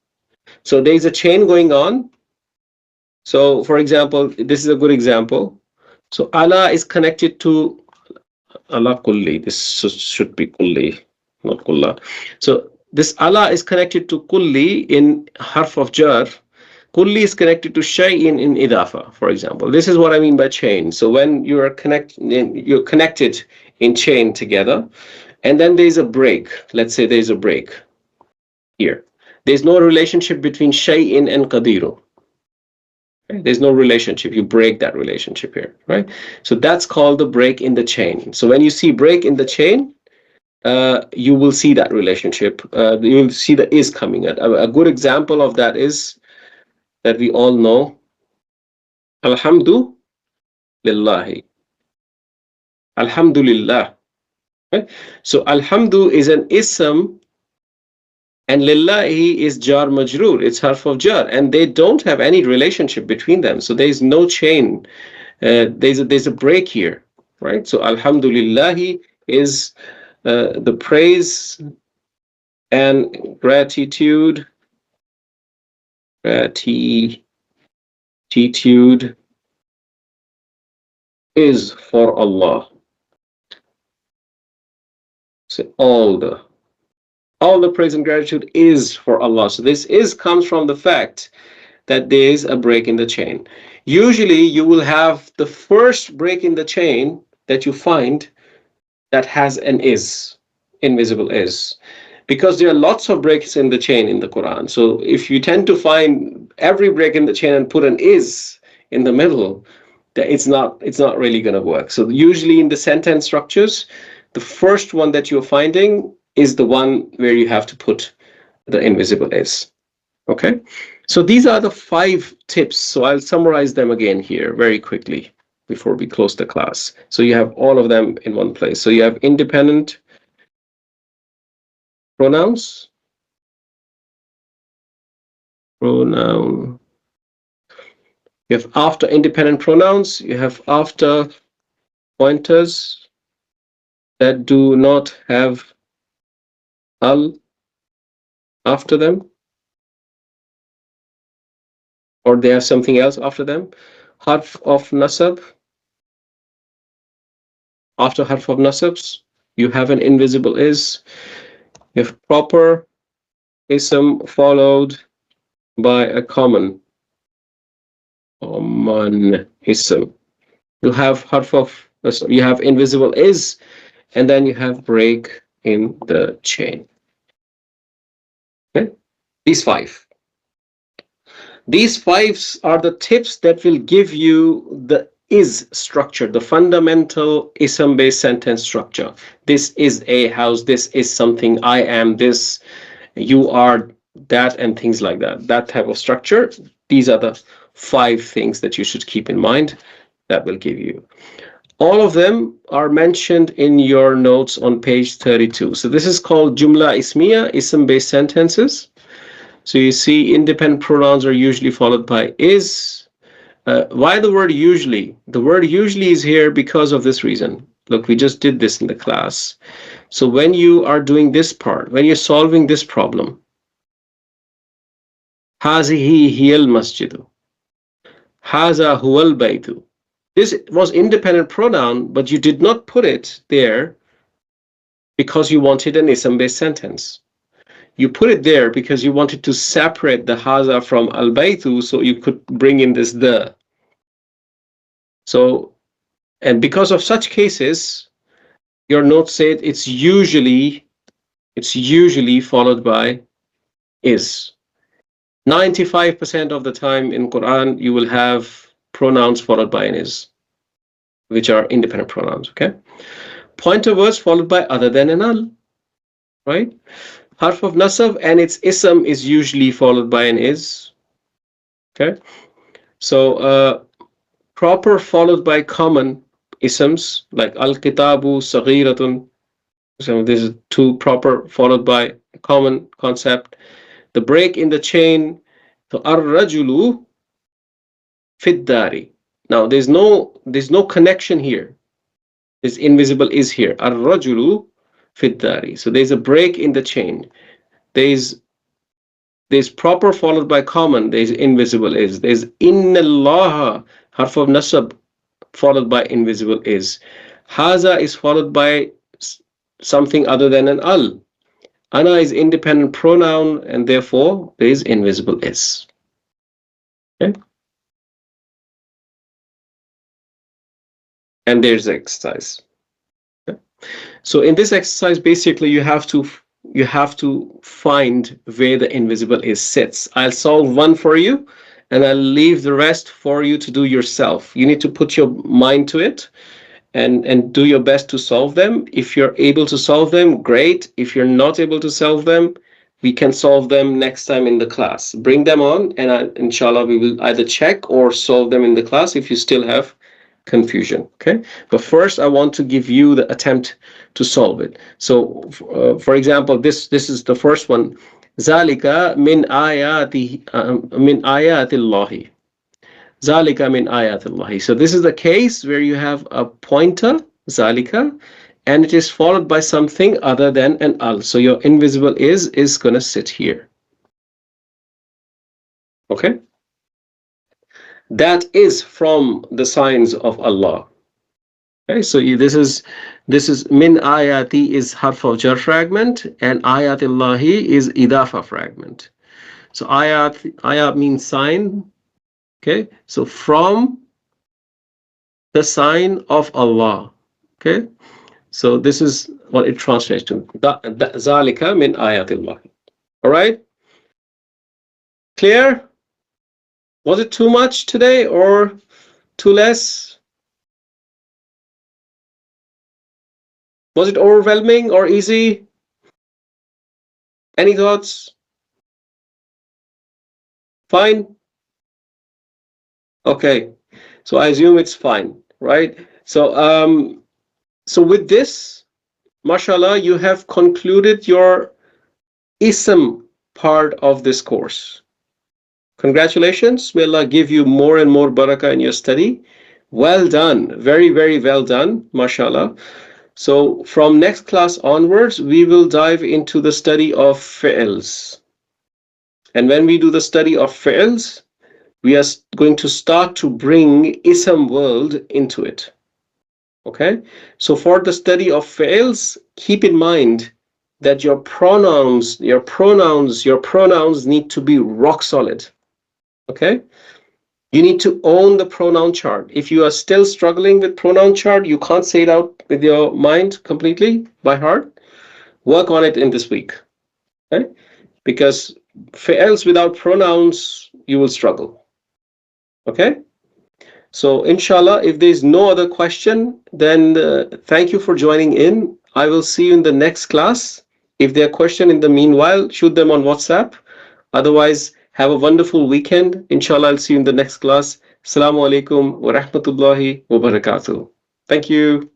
So there's a chain going on. So for example, this is a good example. So Allah is connected to Allah kulli. This should be kulli, not kulla. So this Allah is connected to kulli in harf of jar. Kulli is connected to shay'in in idafa, for example. This is what I mean by chain. So when you're connected in chain together, and then there's a break. Let's say there's a break here. There's no relationship between shay'in and qadiru. There's no relationship. You break that relationship here, right? So that's called the break in the chain. So when you see break in the chain, you will see that relationship. You will see the is coming. A good example of that is that we all know, Alhamdu lillahi. Alhamdulillah. Right? So Alhamdu is an ism, and lillahi is jar majroor. It's harf of jar, and they don't have any relationship between them. So there is no chain. There's a break here, right? So Alhamdulillahi is the praise and gratitude is for Allah. So all the praise and gratitude is for Allah. So this is comes from the fact that there is a break in the chain. Usually you will have the first break in the chain that you find that has an is, invisible is. Because there are lots of breaks in the chain in the Quran. So if you tend to find every break in the chain and put an is in the middle, it's not really going to work. So usually in the sentence structures, the first one that you're finding is the one where you have to put the invisible is. Okay? So these are the 5 tips. So I'll summarize them again here very quickly before we close the class. So you have all of them in one place. So you have independent pronouns, pronoun. You have after independent pronouns, you have after pointers that do not have al after them, or they have something else after them. Harf of nasab, after harf of nasabs, you have an invisible is. You have proper ism followed by a common ism. You have harf of, you have invisible is, and then you have break in the chain. Okay? These 5. These 5 are the tips that will give you the is structure, the fundamental ism-based sentence structure. This is a house, this is something, I am this, you are that, and things like that. That type of structure. These are the 5 things that you should keep in mind that will give you. All of them are mentioned in your notes on page 32. So this is called Jumla Ismiya, ism-based sentences. So you see independent pronouns are usually followed by is. Why the word usually? The word usually is here because of this reason. Look, we just did this in the class. So when you are doing this part, when you're solving this problem, هذه هي المسجد. هذا هو البيت. This was independent pronoun, but you did not put it there because you wanted an ism-based sentence. You put it there because you wanted to separate the haza from al-baytu, so you could bring in this the. So, and because of such cases, your note said it's usually followed by is. 95% of the time in Quran, you will have pronouns followed by an is, which are independent pronouns, okay? Pointer words followed by other than an al, right? Harf of nasab and its ism is usually followed by an is, okay? So proper followed by common isms like al-kitabu, saghiratun. So this is 2 proper followed by common concept. The break in the chain, so ar-rajulu fiddari. Now there's no connection here. This invisible is here. Ar-rajulu fiddari. So there's a break in the chain. There's proper followed by common. There's invisible is. There's inna Allah, harf of nasab, followed by invisible is. Haza is followed by something other than an al. Ana is independent pronoun, and therefore there is invisible is. Okay? And there's the exercise. Okay? So in this exercise, basically you have to find where the invisible is sits. I'll solve one for you and I'll leave the rest for you to do yourself. You need to put your mind to it and do your best to solve them. If you're able to solve them, great. If you're not able to solve them, we can solve them next time in the class. Bring them on, and inshallah, we will either check or solve them in the class if you still have confusion. Okay, but first, I want to give you the attempt to solve it. So, for example, this is the first one. Zalika min ayati Allahi. Zalika min ayatillahi. So this is the case where you have a pointer, zalika, and it is followed by something other than an al. So your invisible is going to sit here. Okay? That is from the signs of Allah. Okay, so this is min ayati is harf of jar fragment, and ayatillahi is idafa fragment. So ayat means sign. Okay, so from the sign of Allah. Okay, so this is what it translates to. Zalika min ayatillah. All right, clear? Was it too much today or too less? Was it overwhelming or easy? Any thoughts? Fine? Okay, so I assume it's fine, right? So with this, mashallah, you have concluded your ism part of this course. Congratulations. May Allah give you more and more barakah in your study. Well done. Very, very well done. MashaAllah. So from next class onwards, we will dive into the study of fi'ls. And when we do the study of fi'ls, we are going to start to bring ism world into it. Okay? So for the study of fi'ls, keep in mind that your pronouns need to be rock solid. Okay? You need to own the pronoun chart. If you are still struggling with pronoun chart, you can't say it out with your mind completely by heart, work on it in this week. Okay? Because else without pronouns, you will struggle. Okay? So inshallah, if there's no other question, then thank you for joining in. I will see you in the next class. If there are questions in the meanwhile, shoot them on WhatsApp. Otherwise, have a wonderful weekend. Inshallah, I'll see you in the next class. Assalamu alaikum wa rahmatullahi wa barakatuh. Thank you.